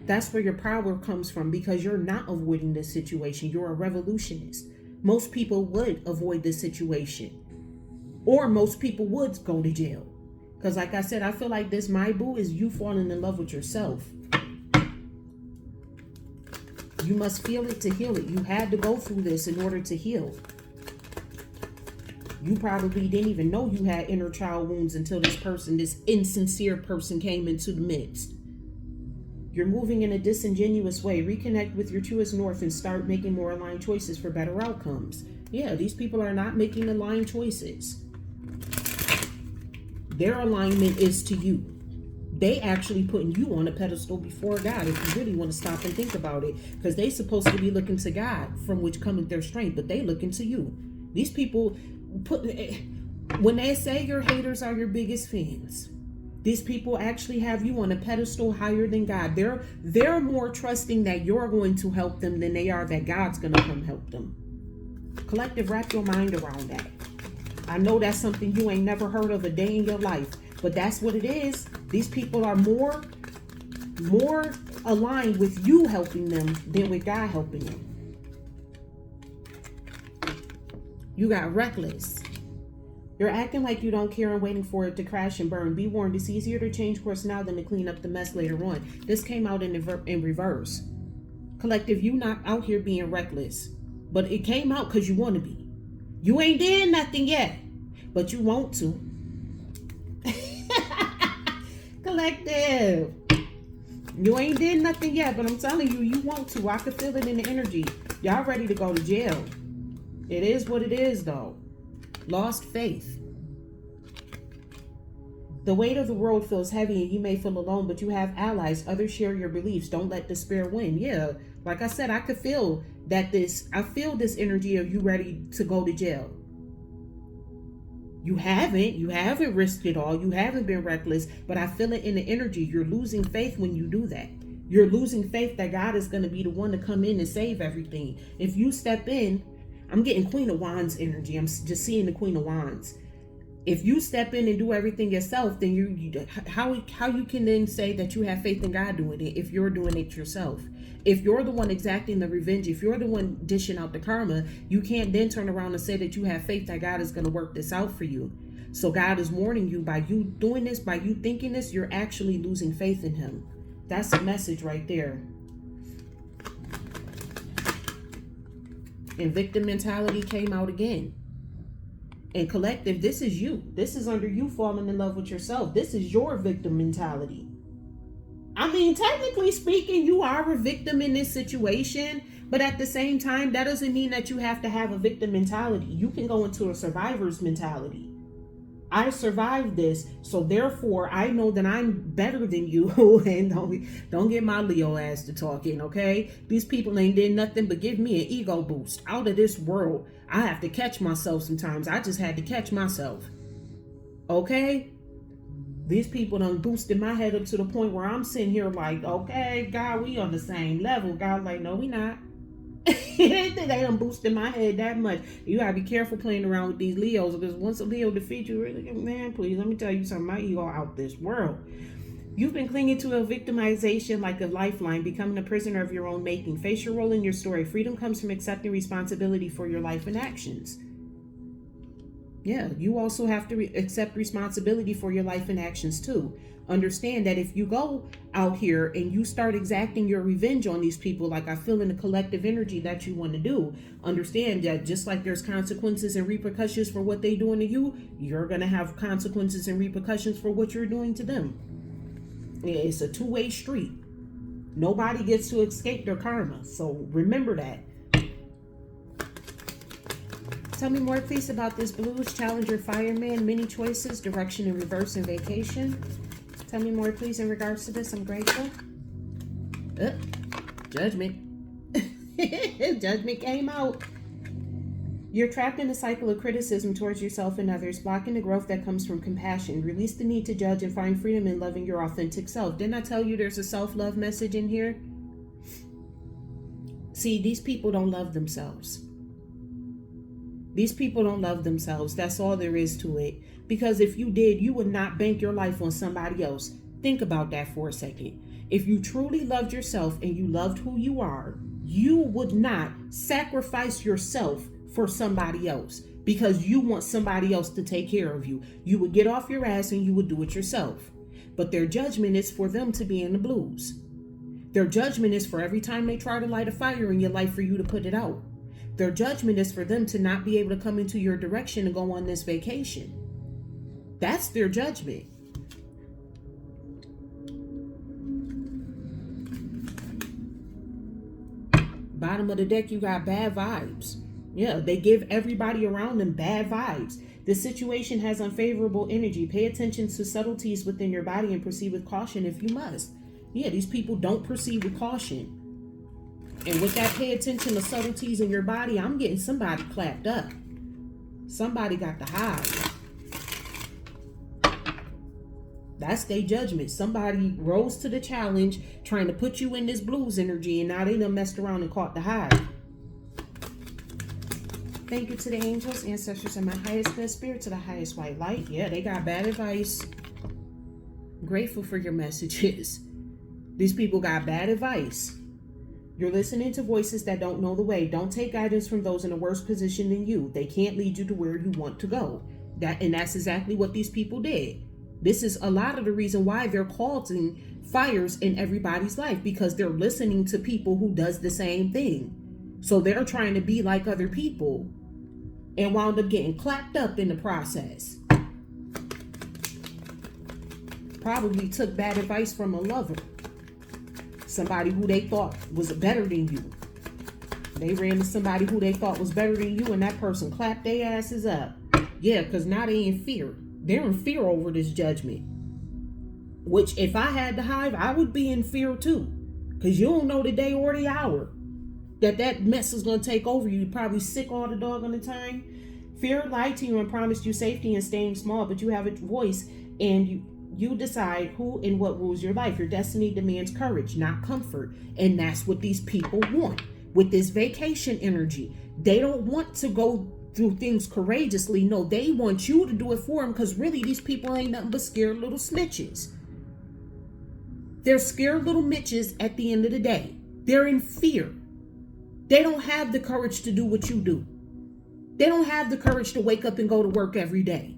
That's where your power comes from, because you're not avoiding this situation. You're a revolutionist. Most people would avoid this situation. Or most people would go to jail. Because like I said, I feel like this, my boo, is you falling in love with yourself. You must feel it to heal it. You had to go through this in order to heal. You probably didn't even know you had inner child wounds until this person, this insincere person, came into the midst. You're moving in a disingenuous way. Reconnect with your truest north and start making more aligned choices for better outcomes. Yeah, these people are not making aligned choices. Their alignment is to you. They actually putting you on a pedestal before God, if you really want to stop and think about it, because they supposed to be looking to God, from which cometh their strength, but they looking to you. These people when they say your haters are your biggest fans, these people actually have you on a pedestal higher than God. They're more trusting that you're going to help them than they are that God's going to come help them. Collective, wrap your mind around that. I know that's something you ain't never heard of a day in your life, but that's what it is. These people are more aligned with you helping them than with God helping them. You got reckless. You're acting like you don't care and waiting for it to crash and burn. Be warned, it's easier to change course now than to clean up the mess later on. This came out in reverse. Collective, you not out here being reckless, but it came out because you want to be. You ain't did nothing yet, but you want to. Collective, you ain't did nothing yet, but I'm telling you, you want to. I can feel it in the energy. Y'all ready to go to jail. It is what it is, though. Lost faith. The weight of the world feels heavy and you may feel alone, but you have allies. Others share your beliefs. Don't let despair win. Yeah, like I said, I could feel that I feel this energy of you ready to go to jail. You haven't risked it all. You haven't been reckless, but I feel it in the energy. You're losing faith when you do that. You're losing faith that God is going to be the one to come in and save everything. If you step in, I'm getting Queen of Wands energy. I'm just seeing the Queen of Wands. If you step in and do everything yourself, then how you can then say that you have faith in God doing it if you're doing it yourself? If you're the one exacting the revenge, if you're the one dishing out the karma, you can't then turn around and say that you have faith that God is going to work this out for you. So God is warning you, by you doing this, by you thinking this, you're actually losing faith in him. That's a message right there. And victim mentality came out again. And collective, this is you. This is under you falling in love with yourself. This is your victim mentality. I mean, technically speaking, you are a victim in this situation, but at the same time, that doesn't mean that you have to have a victim mentality. You can go into a survivor's mentality. I survived this, so therefore I know that I'm better than you. And don't get my Leo ass to talking, okay? These people ain't did nothing but give me an ego boost. Out of this world, I have to catch myself sometimes. I just had to catch myself, okay? These people done boosted my head up to the point where I'm sitting here like, okay, God, we on the same level. God like, no, we not. They done boosted my head that much. You gotta be careful playing around with these Leos, because once a Leo defeats you, really, man, please, let me tell you something. My ego out this world. You've been clinging to a victimization like a lifeline, becoming a prisoner of your own making. Face your role in your story. Freedom comes from accepting responsibility for your life and actions. Yeah, you also have to accept responsibility for your life and actions too. Understand that if you go out here and you start exacting your revenge on these people, like I feel in the collective energy that you want to do, understand that just like there's consequences and repercussions for what they're doing to you, you're going to have consequences and repercussions for what you're doing to them. It's a two-way street. Nobody gets to escape their karma. So remember that. Tell me more, please, about this Blues Challenger Fireman. Many choices, direction in reverse, and vacation. Tell me more, please, in regards to this. I'm grateful. Judgment. Judgment came out. You're trapped in a cycle of criticism towards yourself and others, blocking the growth that comes from compassion. Release the need to judge and find freedom in loving your authentic self. Didn't I tell you there's a self-love message in here? See, these people don't love themselves. These people don't love themselves. That's all there is to it. Because if you did, you would not bank your life on somebody else. Think about that for a second. If you truly loved yourself and you loved who you are, you would not sacrifice yourself for somebody else because you want somebody else to take care of you. You would get off your ass and you would do it yourself. But their judgment is for them to be in the blues. Their judgment is for every time they try to light a fire in your life for you to put it out. Their judgment is for them to not be able to come into your direction and go on this vacation. That's their judgment. Bottom of the deck, you got bad vibes. Yeah, they give everybody around them bad vibes. This situation has unfavorable energy. Pay attention to subtleties within your body and proceed with caution if you must. Yeah, these people don't proceed with caution. And with that, pay attention to subtleties in your body. I'm getting somebody clapped up. Somebody got the hide. That's their judgment. Somebody rose to the challenge trying to put you in this blues energy, and now they done messed around and caught the hide. Thank you to the angels, ancestors, and my highest good spirit, to the highest white light. Yeah, they got bad advice. Grateful for your messages. These people got bad advice. You're listening to voices that don't know the way. Don't take guidance from those in a worse position than you. They can't lead you to where you want to go. That's exactly what these people did. This is a lot of the reason why they're causing fires in everybody's life, because they're listening to people who does the same thing. So they're trying to be like other people and wound up getting clapped up in the process. Probably took bad advice from a lover. Somebody who they thought was better than you. They ran to somebody who they thought was better than you, and that person clapped their asses up. Yeah, because now they in fear. They're in fear over this judgment. Which, if I had the hive, I would be in fear too. Because you don't know the day or the hour that mess is going to take over you. You're probably sick all the doggone time. Fear lied to you and promised you safety and staying small, but you have a voice, and you decide who and what rules your life. Your destiny demands courage, not comfort. And that's what these people want. With this vacation energy, they don't want to go through things courageously. No, they want you to do it for them, because really these people ain't nothing but scared little snitches. They're scared little mitches at the end of the day. They're in fear. They don't have the courage to do what you do. They don't have the courage to wake up and go to work every day,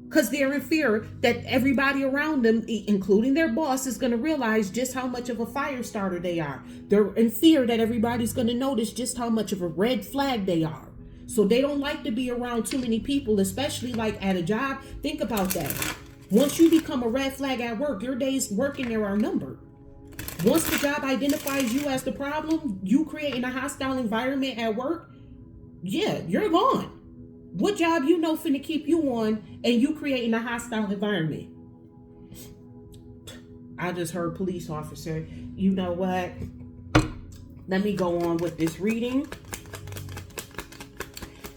because they're in fear that everybody around them, including their boss, is going to realize just how much of a fire starter they are. They're in fear that everybody's going to notice just how much of a red flag they are. So they don't like to be around too many people, especially like at a job. Think about that. Once you become a red flag at work, your days working there are numbered. Once the job identifies you as the problem, you creating a hostile environment at work, yeah, you're gone. What job you know finna keep you on and you creating a hostile environment? I just heard police officer. You know what? Let me go on with this reading.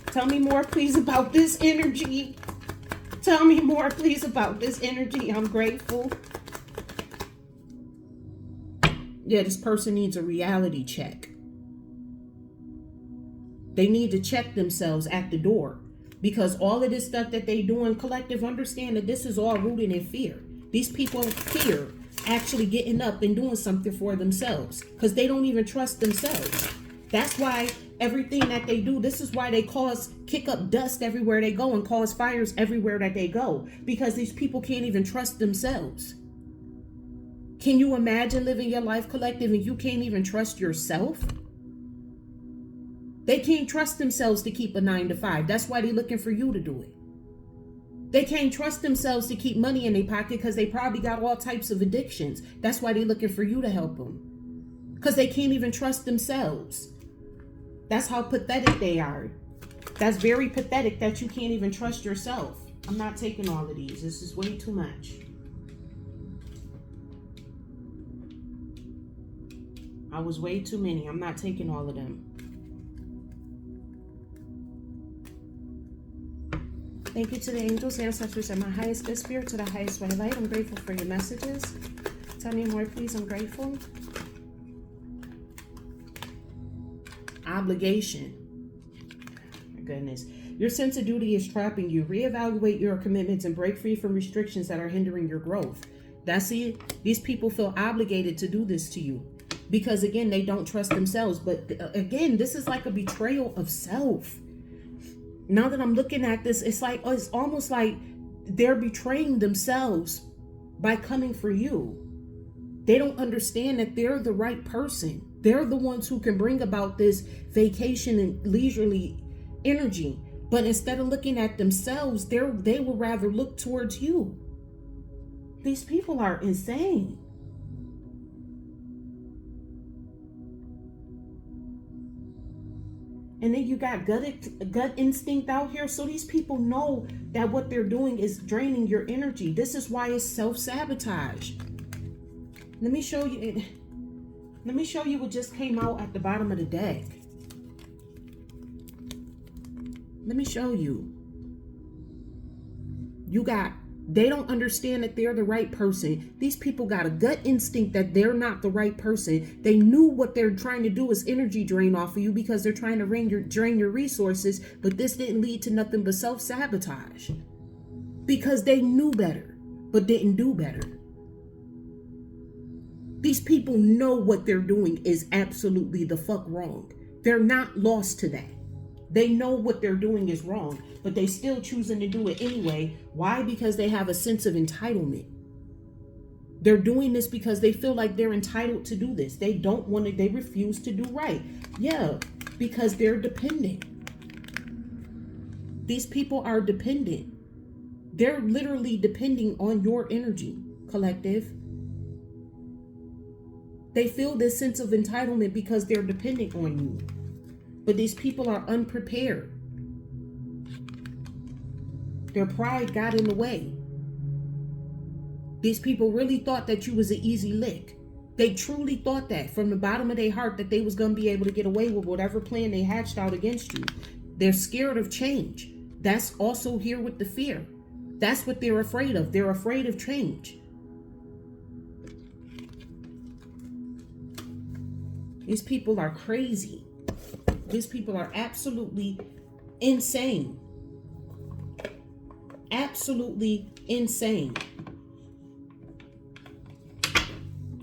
Tell me more, please, about this energy. Tell me more, please, about this energy. I'm grateful. Yeah, this person needs a reality check. They need to check themselves at the door, because all of this stuff that they doing, collective, understand that this is all rooted in fear. These people fear actually getting up and doing something for themselves, because they don't even trust themselves. That's why everything that they do, this is why they kick up dust everywhere they go and cause fires everywhere that they go, because these people can't even trust themselves. Can you imagine living your life, collective, and you can't even trust yourself? They can't trust themselves to keep a 9-to-5. That's why they're looking for you to do it. They can't trust themselves to keep money in their pocket, because they probably got all types of addictions. That's why they're looking for you to help them, because they can't even trust themselves. That's how pathetic they are. That's very pathetic that you can't even trust yourself. I'm not taking all of these. This is way too much. I was way too many. I'm not taking all of them. Thank you to the angels, ancestors, and my highest good spirit, to the highest white light. I'm grateful. grateful for your messages. Tell me more, please. I'm grateful. obligation. My goodness. Your sense of duty is trapping you. Reevaluate your commitments and break free from restrictions that are hindering your growth. That's it. These people feel obligated to do this to you because, again, they don't trust themselves. But again, this is like a betrayal of self. Now that I'm looking at this, it's almost like they're betraying themselves by coming for you. They don't understand that they're the right person. They're the ones who can bring about this vacation and leisurely energy. But instead of looking at themselves, they will rather look towards you. These people are insane. And then you got gut instinct out here. So these people know that what they're doing is draining your energy. This is why it's self-sabotage. Let me show you. Let me show you what just came out at the bottom of the deck. Let me show you. They don't understand that they're the right person. These people got a gut instinct that they're not the right person. They knew what they're trying to do is energy drain off of you because they're trying to drain your resources, but this didn't lead to nothing but self-sabotage. Because they knew better, but didn't do better. These people know what they're doing is absolutely the fuck wrong. They're not lost to that. They know what they're doing is wrong, but they still choosing to do it anyway. Why? Because they have a sense of entitlement. They're doing this because they feel like they're entitled to do this. They refuse to do right. Yeah, because they're dependent. These people are dependent. They're literally depending on your energy, collective. They feel this sense of entitlement because they're dependent on you. But these people are unprepared. Their pride got in the way. These people really thought that you was an easy lick. They truly thought that from the bottom of their heart that they was going to be able to get away with whatever plan they hatched out against you. They're scared of change. That's also here with the fear. That's what they're afraid of. They're afraid of change. These people are crazy. These people are absolutely insane. Absolutely insane.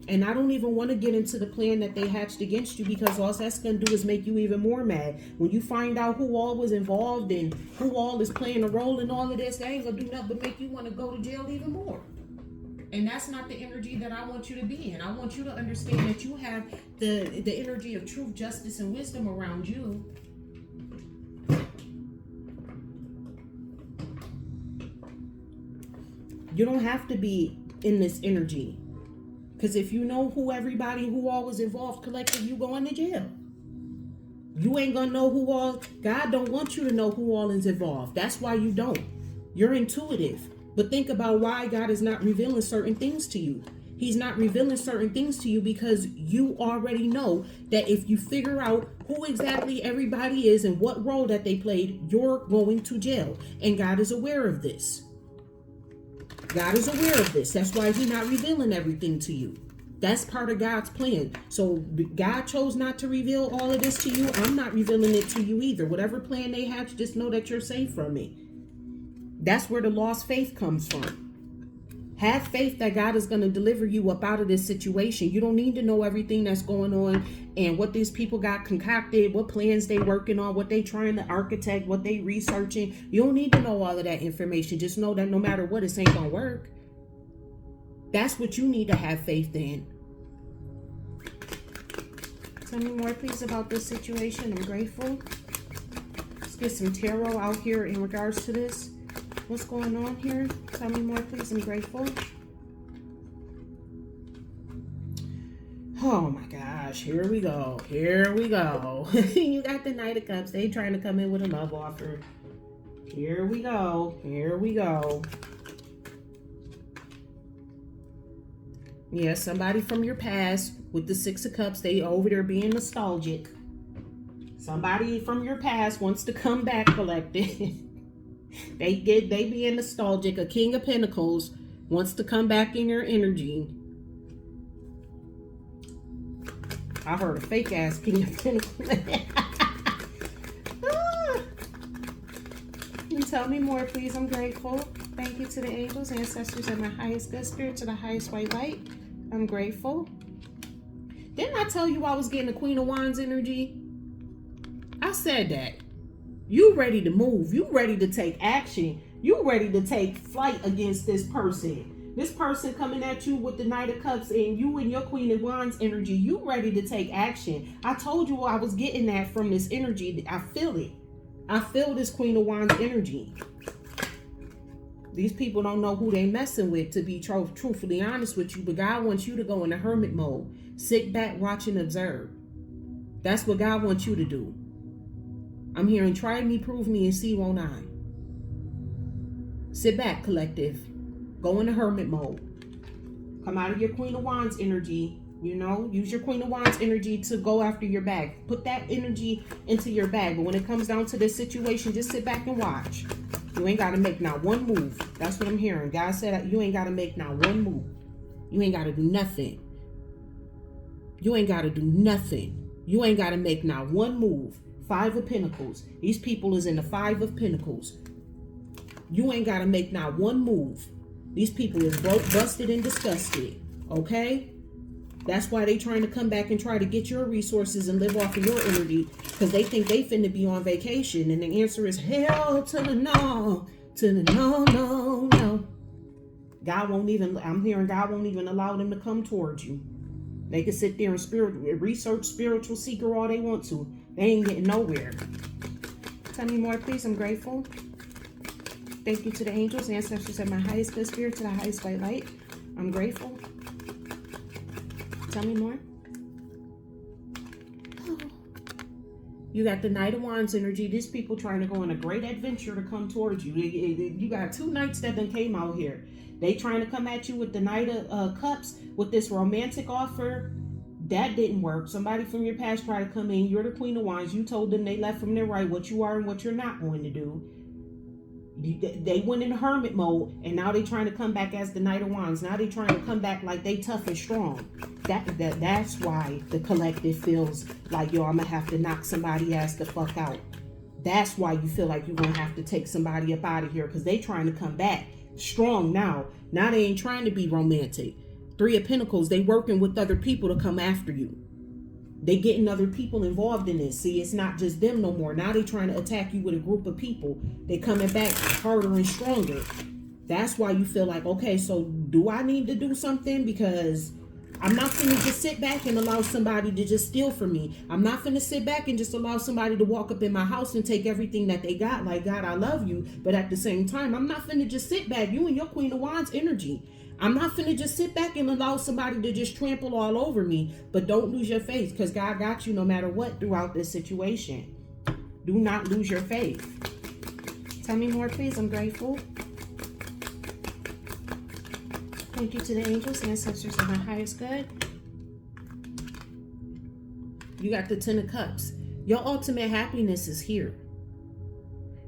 And I don't even want to get into the plan that they hatched against you because all that's going to do is make you even more mad. When you find out who all was involved and who all is playing a role in all of this, that ain't going to do nothing but make you want to go to jail even more. And that's not the energy that I want you to be in. I want you to understand that you have the energy of truth, justice, and wisdom around you. You don't have to be in this energy. Because if you know who all was involved, collective, you going to jail. You ain't going to know who all. God don't want you to know who all is involved. That's why you don't. You're intuitive. But think about why God is not revealing certain things to you. He's not revealing certain things to you because you already know that if you figure out who exactly everybody is and what role that they played, you're going to jail. And God is aware of this. God is aware of this. That's why he's not revealing everything to you. That's part of God's plan. So God chose not to reveal all of this to you. I'm not revealing it to you either. Whatever plan they have, just know that you're safe from it. That's where the lost faith comes from. Have faith that God is going to deliver you up out of this situation. You don't need to know everything that's going on and what these people got concocted, what plans they working on, what they trying to architect, what they researching. You don't need to know all of that information. Just know that no matter what, it ain't going to work. That's what you need to have faith in. Tell me more, please, about this situation. I'm grateful. Let's get some tarot out here in regards to this. What's going on here? Tell me more, please. I'm grateful. Oh my gosh. Here we go. Here we go. You got the Knight of Cups. They trying to come in with a love offer. Here we go. Here we go. Yeah, somebody from your past with the Six of Cups. They over there being nostalgic. Somebody from your past wants to come back, collected. They being nostalgic. A King of Pentacles wants to come back in your energy. I heard a fake ass King of Pentacles. Tell me more, please. I'm grateful. Thank you to the angels, ancestors, and my highest good spirit, to the highest white light. I'm grateful. Didn't I tell you I was getting the Queen of Wands energy? I said that. You ready to move. You ready to take action. You ready to take flight against this person. This person coming at you with the Knight of Cups, and you and your Queen of Wands energy, you ready to take action. I told you I was getting that from this energy. I feel it. I feel this Queen of Wands energy. These people don't know who they messing with, to be truthfully honest with you, but God wants you to go in the hermit mode. Sit back, watch, and observe. That's what God wants you to do. I'm hearing try me, prove me, and see won't I. Sit back, collective. Go in the hermit mode. Come out of your Queen of Wands energy. You know, use your Queen of Wands energy to go after your bag. Put that energy into your bag. But when it comes down to this situation, just sit back and watch. You ain't got to make not one move. That's what I'm hearing. God said you ain't got to make not one move. You ain't got to do nothing. You ain't got to do nothing. You ain't got to make not one move. 5 of Pentacles. These people is in the 5 of Pentacles. You ain't got to make not one move. These people is broke, busted, and disgusted. Okay? That's why they trying to come back and try to get your resources and live off of your energy, because they think they finna be on vacation. And the answer is hell to the no. To the no, no, no. God won't even, I'm hearing God won't even allow them to come towards you. They can sit there and research spiritual seeker all they want to. They ain't getting nowhere. Tell me more, please. I'm grateful. Thank you to the angels, ancestors, and my highest good spirit, to the highest white light. I'm grateful. Tell me more. Oh. You got the Knight of Wands energy. These people trying to go on a great adventure to come towards you. You got 2 knights that then came out here. They trying to come at you with the Knight of Cups with this romantic offer. That didn't work. Somebody from your past tried to come in. You're the Queen of Wands. You told them they left from their right what you are and what you're not going to do. They went in hermit mode, and now they trying to come back as the Knight of Wands. Now they trying to come back like they tough and strong. That's why the collective feels like, yo, I'm gonna have to knock somebody ass the fuck out. That's why you feel like you're gonna have to take somebody up out of here, because they trying to come back strong now. Now they ain't trying to be romantic. 3 of Pentacles, they working with other people to come after you. They getting other people involved in this. See, it's not just them no more. Now they trying to attack you with a group of people. They coming back harder and stronger. That's why you feel like, okay, so do I need to do something? Because I'm not finna just sit back and allow somebody to just steal from me. I'm not finna sit back and just allow somebody to walk up in my house and take everything that they got. Like, God, I love you. But at the same time, I'm not finna just sit back. You and your Queen of Wands energy. I'm not finna just sit back and allow somebody to just trample all over me. But don't lose your faith, because God got you no matter what throughout this situation. Do not lose your faith. Tell me more, please. I'm grateful. Thank you to the angels, ancestors, and my highest good. You got the 10 of Cups. Your ultimate happiness is here.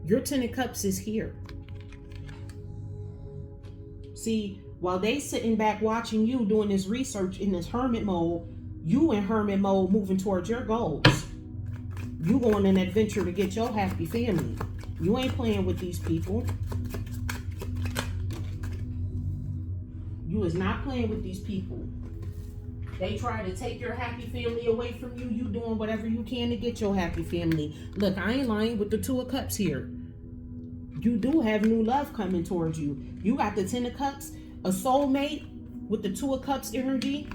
Your 10 of Cups is here. See, while they sitting back watching you doing this research in this hermit mode, you in hermit mode moving towards your goals. You going on an adventure to get your happy family. You ain't playing with these people. You is not playing with these people. They try to take your happy family away from you. You doing whatever you can to get your happy family. Look, I ain't lying with the 2 of Cups here. You do have new love coming towards you. You got the 10 of Cups, a soulmate with the 2 of Cups energy.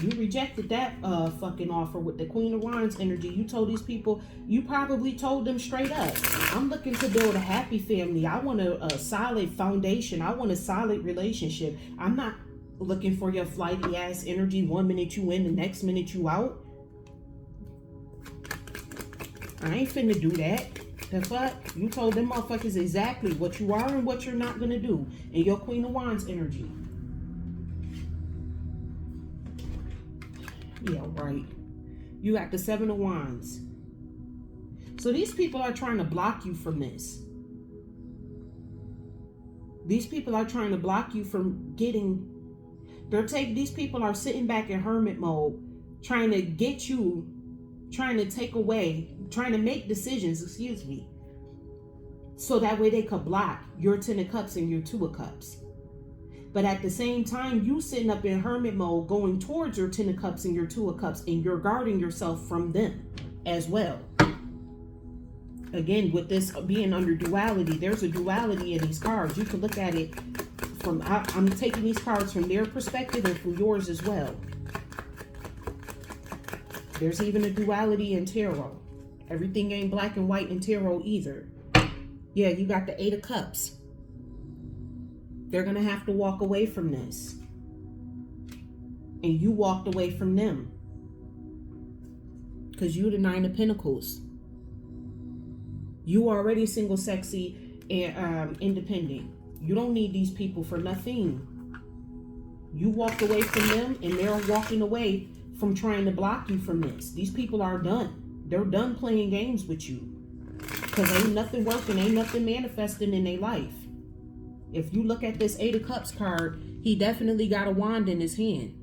You rejected that fucking offer with the Queen of Wands energy. You told these people, you probably told them straight up, I'm looking to build a happy family. I want a solid foundation. I want a solid relationship. I'm not looking for your flighty ass energy. 1 minute you in, the next minute you out. I ain't finna do that. The fuck? You told them motherfuckers exactly what you are and what you're not gonna do in your Queen of Wands energy. Yeah, right. You got the 7 of Wands. So these people are trying to block you from this. These people are trying to block you from getting... These people are sitting back in hermit mode, trying to get you trying to take away, trying to make decisions, excuse me, so that way they could block your 10 of cups and your 2 of cups. But at the same time, you sitting up in hermit mode going towards your 10 of cups and your 2 of cups, and you're guarding yourself from them as well. Again, with this being under duality, there's a duality in these cards. You can look at it from, I'm taking these cards from their perspective and from yours as well. There's even a duality in tarot. Everything ain't black and white in tarot either. Yeah, you got the 8 of cups. They're going to have to walk away from this. And you walked away from them. Because you the 9 of Pentacles. You already single, sexy, and independent. You don't need these people for nothing. You walked away from them, and they're walking away from trying to block you from this. These people are done. They're done playing games with you. Because ain't nothing working, ain't nothing manifesting in their life. If you look at this 8 of Cups card, he definitely got a wand in his hand.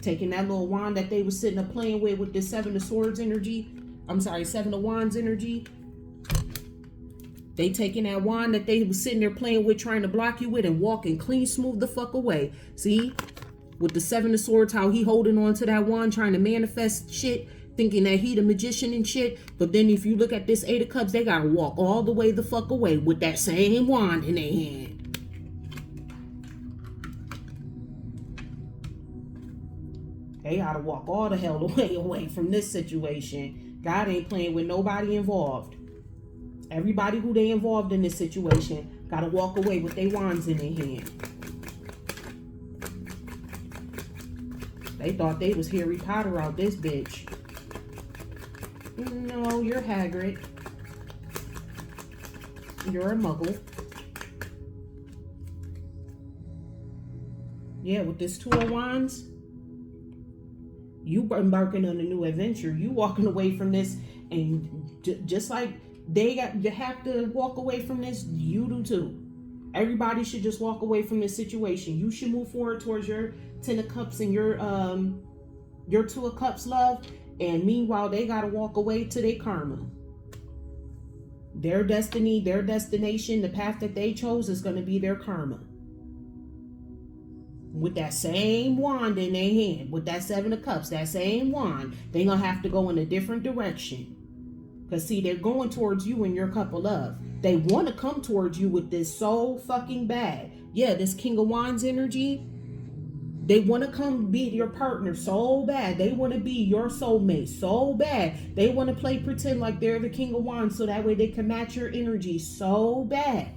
Taking that little wand that they were sitting up playing with this 7 of Swords energy. I'm sorry, 7 of Wands energy. They taking that wand that they was sitting there playing with, trying to block you with, and walking clean smooth the fuck away. See? With the 7 of Swords, how he holding on to that wand, trying to manifest shit, thinking that he the magician and shit. But then if you look at this 8 of Cups, they gotta walk all the way the fuck away with that same wand in their hand. They gotta walk all the hell the way away from this situation. God ain't playing with nobody involved. Everybody who they involved in this situation gotta walk away with their wands in their hand. They thought they was Harry Potter out this bitch. No, you're Hagrid. You're a muggle. Yeah, with this 2 of Wands, you embarking on a new adventure. You walking away from this, and just like you have to walk away from this, you do too. Everybody should just walk away from this situation. You should move forward towards your 10 of Cups and your 2 of Cups love. And meanwhile, they got to walk away to their karma. Their destiny, their destination, the path that they chose is going to be their karma. With that same wand in their hand, with that 7 of Cups, that same wand, they're going to have to go in a different direction. Because see, they're going towards you and your cup of love. They want to come towards you with this so fucking bad. Yeah, this King of Wands energy. They want to come be your partner so bad. They want to be your soulmate so bad. They want to play pretend like they're the King of Wands so that way they can match your energy so bad.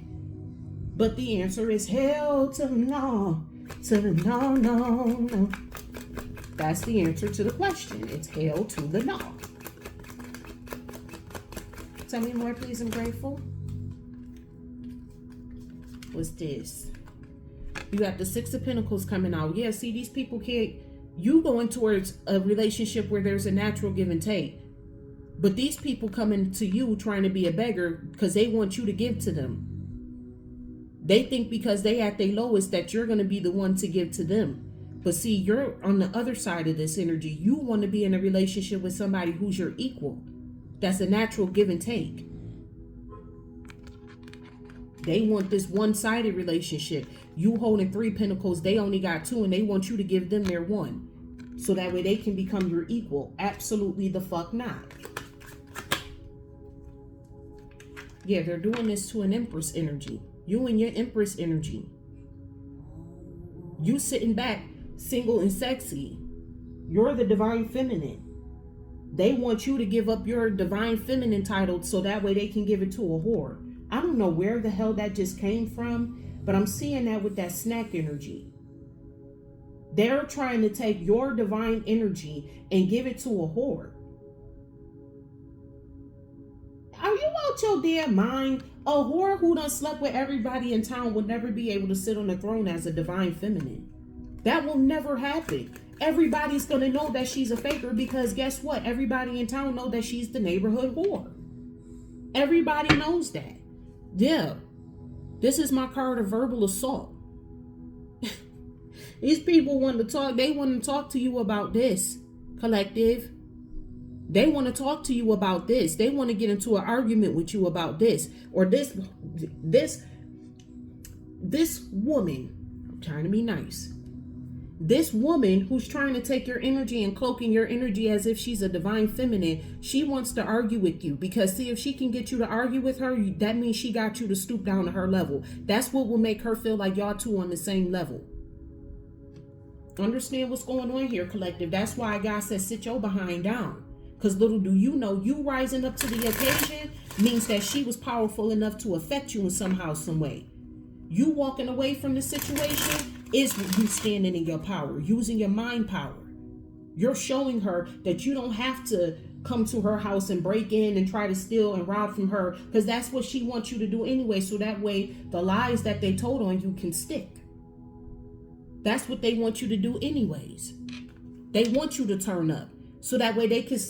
But the answer is hell to no. To the no, no, no. That's the answer to the question. It's hell to the no. Tell me more, please. I'm grateful. What's this? You got the 6 of Pentacles coming out. Yeah, see, these people can't... You going towards a relationship where there's a natural give and take. But these people coming to you trying to be a beggar because they want you to give to them. They think because they at their lowest that you're going to be the one to give to them. But see, you're on the other side of this energy. You want to be in a relationship with somebody who's your equal. That's a natural give and take. They want this one-sided relationship. You holding 3 pentacles, they only got 2, and they want you to give them their 1. So that way they can become your equal. Absolutely the fuck not. Yeah, they're doing this to an Empress energy. You and your Empress energy. You sitting back, single and sexy. You're the divine feminine. They want you to give up your divine feminine title so that way they can give it to a whore. I don't know where the hell that just came from, but I'm seeing that with that snack energy. They're trying to take your divine energy and give it to a whore. Are you out your damn mind? A whore who done slept with everybody in town will never be able to sit on the throne as a divine feminine. That will never happen. Everybody's going to know that she's a faker because guess what? Everybody in town know that she's the neighborhood whore. Everybody knows that. Yeah. This is my card of verbal assault. These people want to talk. They want to talk to you about this. collective. They want to talk to you about this. They want to get into an argument with you about this or this woman. I'm trying to be nice. This woman who's trying to take your energy and cloaking your energy as if she's a divine feminine, she wants to argue with you because see, if she can get you to argue with her, that means she got you to stoop down to her level. That's what will make her feel like y'all two on the same level. Understand what's going on here, collective. That's why God says sit your behind down. Because little do you know, you rising up to the occasion means that she was powerful enough to affect you in somehow, some way. You walking away from the situation is you standing in your power, using your mind power. You're showing her that you don't have to come to her house and break in and try to steal and rob from her, because that's what she wants you to do anyway. So that way the lies that they told on you can stick. That's what they want you to do anyways. They want you to turn up. So that way they could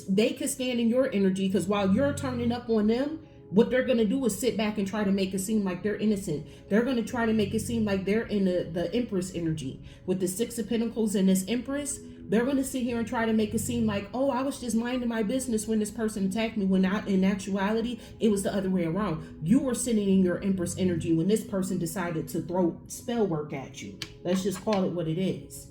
stand in your energy, because while you're turning up on them, what they're going to do is sit back and try to make it seem like they're innocent. They're going to try to make it seem like they're in the Empress energy. With the Six of Pentacles and this Empress, they're going to sit here and try to make it seem like, oh, I was just minding my business when this person attacked me, when in actuality, it was the other way around. You were sitting in your Empress energy when this person decided to throw spell work at you. Let's just call it what it is.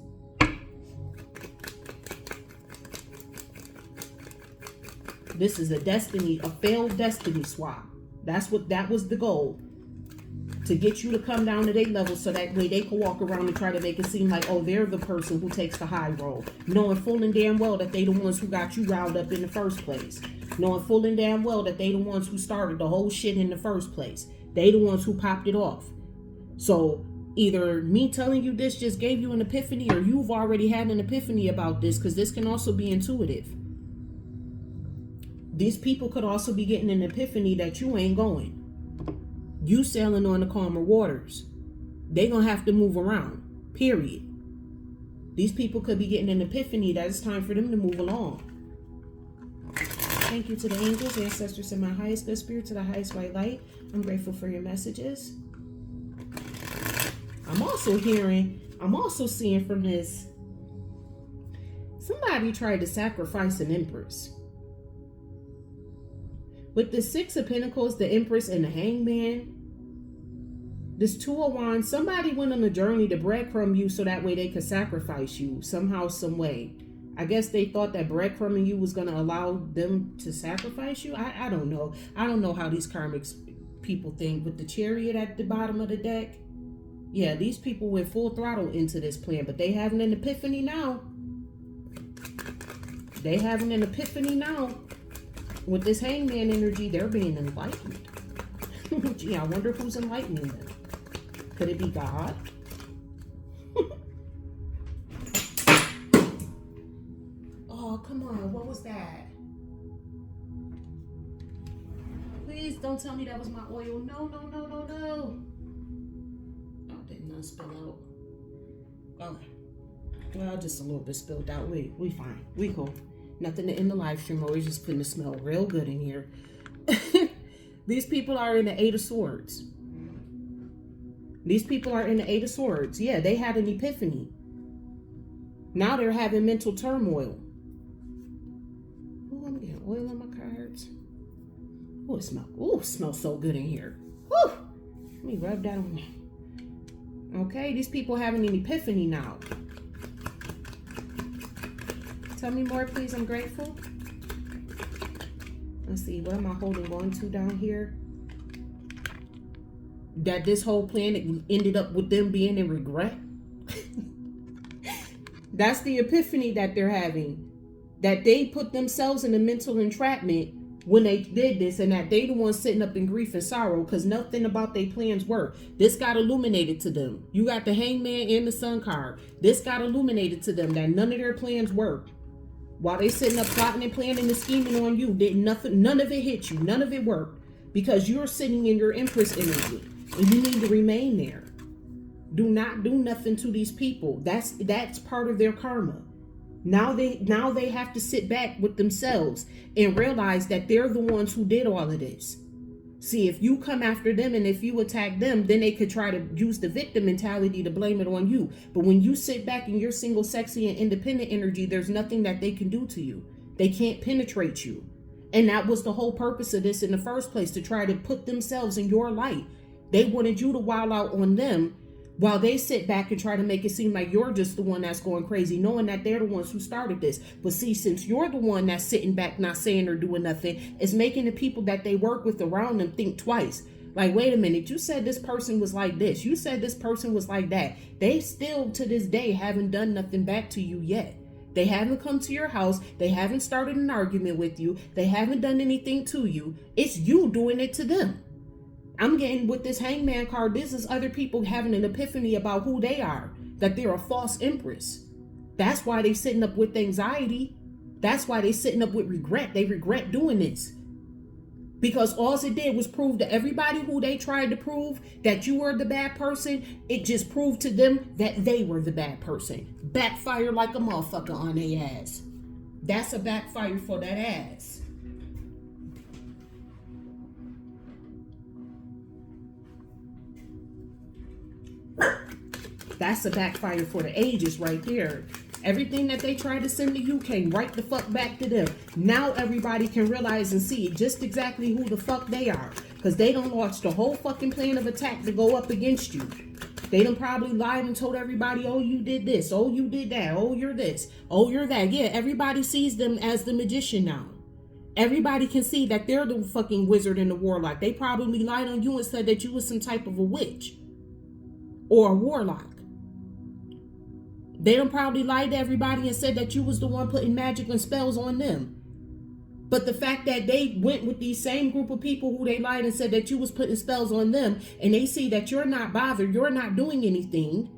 This is a failed destiny swap. That was the goal. To get you to come down to their level so that way they can walk around and try to make it seem like, oh, they're the person who takes the high road. Knowing full and damn well that they the ones who got you riled up in the first place. Knowing full and damn well that they the ones who started the whole shit in the first place. They the ones who popped it off. So either me telling you this just gave you an epiphany, or you've already had an epiphany about this, because this can also be intuitive. These people could also be getting an epiphany that you ain't going. You sailing on the calmer waters. They gonna have to move around, period. These people could be getting an epiphany that it's time for them to move along. Thank you to the angels, ancestors, and my highest good spirit, to the highest white light. I'm grateful for your messages. I'm also seeing from this, somebody tried to sacrifice an empress. With the Six of Pentacles, the Empress, and the Hangman, this Two of Wands, somebody went on a journey to breadcrumb you so that way they could sacrifice you somehow, some way. I guess they thought that breadcrumbing you was going to allow them to sacrifice you. I don't know. I don't know how these karmic people think. With the Chariot at the bottom of the deck, yeah, these people went full throttle into this plan, but they having an epiphany now. They having an epiphany now. With this Hangman energy, they're being enlightened. Gee, I wonder who's enlightening them. Could it be God? Oh, come on. What was that? Please don't tell me that was my oil. No. Oh, did not spill out. Okay. Well, just a little bit spilled out. We fine. We cool. Nothing to end the live stream. Always just putting the smell real good in here. These people are in the Eight of Swords. These people are in the Eight of Swords. Yeah, they had an epiphany. Now they're having mental turmoil. Oh, I'm getting oil on my cards. Oh, it smells so good in here. Woo! Let me rub that on. Okay, these people having an epiphany now. Tell me more, please. I'm grateful. Let's see. What am I holding on to down here? That this whole plan ended up with them being in regret. That's the epiphany that they're having. That they put themselves in a mental entrapment when they did this, and that they the ones sitting up in grief and sorrow because nothing about their plans worked. This got illuminated to them. You got the Hangman and the Sun card. This got illuminated to them that none of their plans worked. While they sitting up plotting and planning and scheming on you, none of it hit you. None of it worked. Because you're sitting in your Empress energy. And you need to remain there. Do not do nothing to these people. That's part of their karma. Now they have to sit back with themselves and realize that they're the ones who did all of this. See, if you come after them and if you attack them, then they could try to use the victim mentality to blame it on you. But when you sit back in your single, sexy, and independent energy, there's nothing that they can do to you. They can't penetrate you. And that was the whole purpose of this in the first place, to try to put themselves in your light. They wanted you to wild out on them while they sit back and try to make it seem like you're just the one that's going crazy, knowing that they're the ones who started this. But see, since you're the one that's sitting back, not saying or doing nothing, it's making the people that they work with around them think twice. Like, wait a minute, you said this person was like this. You said this person was like that. They still, to this day, haven't done nothing back to you yet. They haven't come to your house. They haven't started an argument with you. They haven't done anything to you. It's you doing it to them. I'm getting with this Hangman card, this is other people having an epiphany about who they are, that they're a false empress. That's why they sitting up with anxiety. That's why they sitting up with regret. They regret doing this. Because all it did was prove to everybody who they tried to prove that you were the bad person, it just proved to them that they were the bad person. Backfire like a motherfucker on their ass. That's a backfire for that ass. That's a backfire for the ages right there. Everything that they tried to send to you came right the fuck back to them. Now everybody can realize and see just exactly who the fuck they are. Because they done launched the whole fucking plan of attack to go up against you. They done probably lied and told everybody, oh, you did this. Oh, you did that. Oh, you're this. Oh, you're that. Yeah, everybody sees them as the magician now. Everybody can see that they're the fucking wizard and the warlock. They probably lied on you and said that you was some type of a witch or a warlock. They done probably lied to everybody and said that you was the one putting magic and spells on them. But the fact that they went with these same group of people who they lied and said that you was putting spells on them, and they see that you're not bothered, you're not doing anything.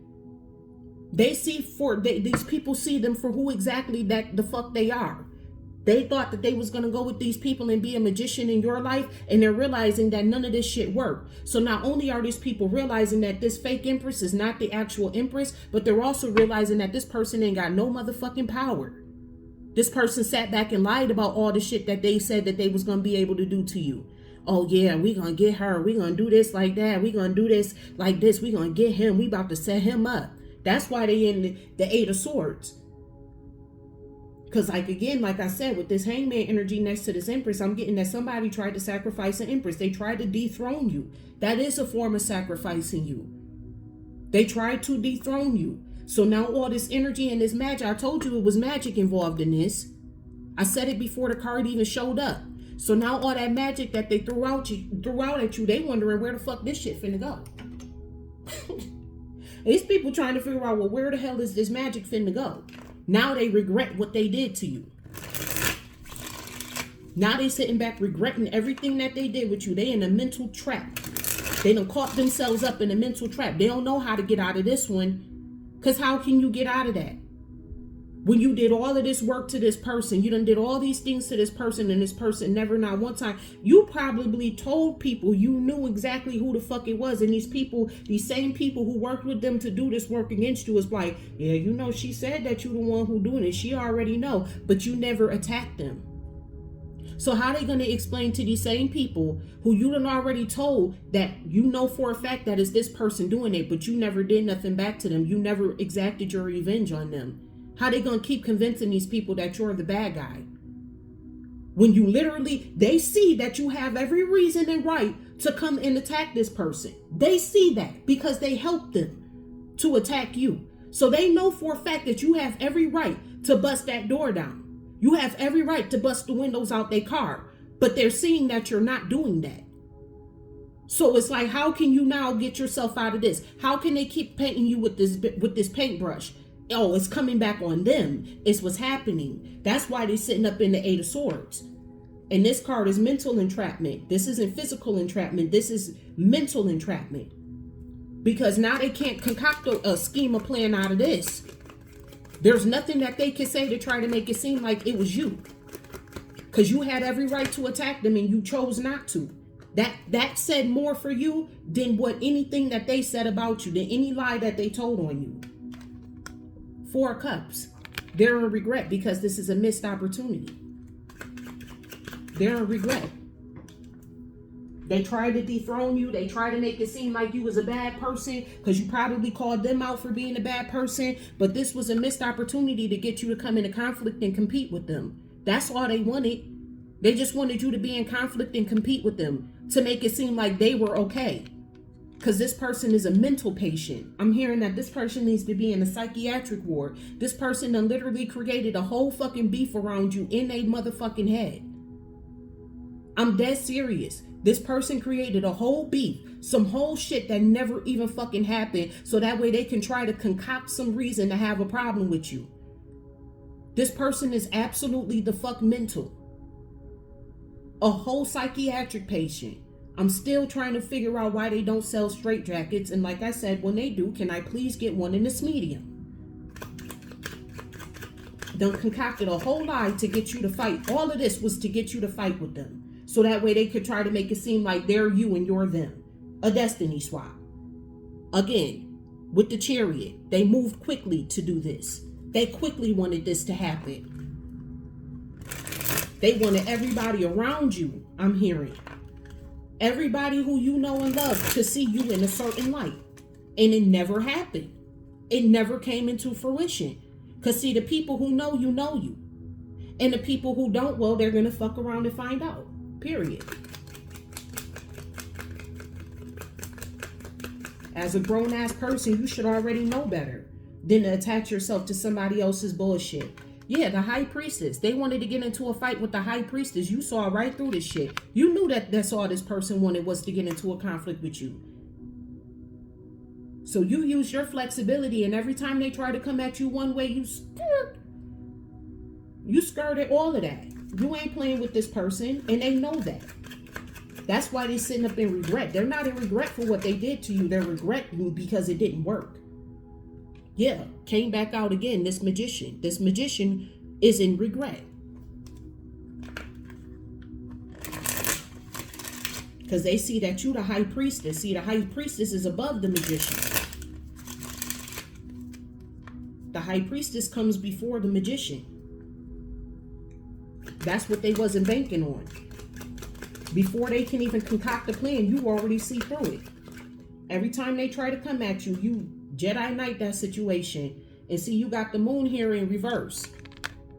They see these people see them for who exactly that the fuck they are. They thought that they was going to go with these people and be a magician in your life, and they're realizing that none of this shit worked. So not only are these people realizing that this fake empress is not the actual empress, but they're also realizing that this person ain't got no motherfucking power. This person sat back and lied about all the shit that they said that they was going to be able to do to you. Oh yeah, we going to get her. We going to do this like that. We going to do this like this. We going to get him. We about to set him up. That's why they in the Eight of Swords. Because like I said, with this Hangman energy next to this Empress, I'm getting that somebody tried to sacrifice an Empress. They tried to dethrone you. That is a form of sacrificing you. They tried to dethrone you. So now all this energy and this magic, I told you it was magic involved in this. I said it before the card even showed up. So now all that magic that they threw out at you, they wondering where the fuck this shit finna go. These people trying to figure out, well, where the hell is this magic finna go? Now they regret what they did to you. Now they sitting back regretting everything that they did with you. They in a mental trap. They done caught themselves up in a mental trap. They don't know how to get out of this one. Because how can you get out of that? When you did all of this work to this person, you done did all these things to this person, and this person never, not one time, you probably told people you knew exactly who the fuck it was. And these people, these same people who worked with them to do this work against you is like, yeah, you know, she said that you the one who doing it. She already know, but you never attacked them. So how they going to explain to these same people who you done already told that you know for a fact that it's this person doing it, but you never did nothing back to them. You never exacted your revenge on them. How they gonna keep convincing these people that you're the bad guy? When you literally, they see that you have every reason and right to come and attack this person. They see that because they helped them to attack you. So they know for a fact that you have every right to bust that door down. You have every right to bust the windows out their car, but they're seeing that you're not doing that. So it's like, how can you now get yourself out of this? How can they keep painting you with this paintbrush? Oh, it's coming back on them. It's what's happening. That's why they're sitting up in the Eight of Swords. And this card is mental entrapment. This isn't physical entrapment. This is mental entrapment. Because now they can't concoct a scheme or plan out of this. There's nothing that they can say to try to make it seem like it was you. Because you had every right to attack them and you chose not to. That said more for you than what anything that they said about you, than any lie that they told on you. Four of Cups. They're in regret because this is a missed opportunity. They're in regret. They tried to dethrone you. They tried to make it seem like you was a bad person because you probably called them out for being a bad person. But this was a missed opportunity to get you to come into conflict and compete with them. That's all they wanted. They just wanted you to be in conflict and compete with them to make it seem like they were okay. Because this person is a mental patient. I'm hearing that this person needs to be in a psychiatric ward. This person done literally created a whole fucking beef around you in a motherfucking head. I'm dead serious. This person created a whole beef, some whole shit that never even fucking happened, so that way they can try to concoct some reason to have a problem with you. This person is absolutely the fuck mental. A whole psychiatric patient. I'm still trying to figure out why they don't sell straitjackets, and like I said, when they do, can I please get one in this medium? Done concocted a whole lie to get you to fight. All of this was to get you to fight with them. So that way they could try to make it seem like they're you and you're them. A destiny swap. Again, with the Chariot, they moved quickly to do this. They quickly wanted this to happen. They wanted everybody around you, I'm hearing. Everybody who you know and love to see you in a certain light. And it never happened. It never came into fruition. Because see, the people who know you. And the people who don't, well, they're going to fuck around and find out. Period. As a grown-ass person, you should already know better than to attach yourself to somebody else's bullshit. Yeah, the high priestess. They wanted to get into a fight with the high priestess. You saw right through this shit. You knew that that's all this person wanted was to get into a conflict with you. So you use your flexibility, and every time they try to come at you one way, you skirted all of that. You ain't playing with this person, and they know that. That's why they're sitting up in regret. They're not in regret for what they did to you. They're regretting because it didn't work. Yeah, came back out again, this magician. This magician is in regret. Because they see that you the high priestess. See, the high priestess is above the magician. The high priestess comes before the magician. That's what they wasn't banking on. Before they can even concoct a plan, you already see through it. Every time they try to come at you, you Jedi Knight that situation. And see, you got the moon here in reverse.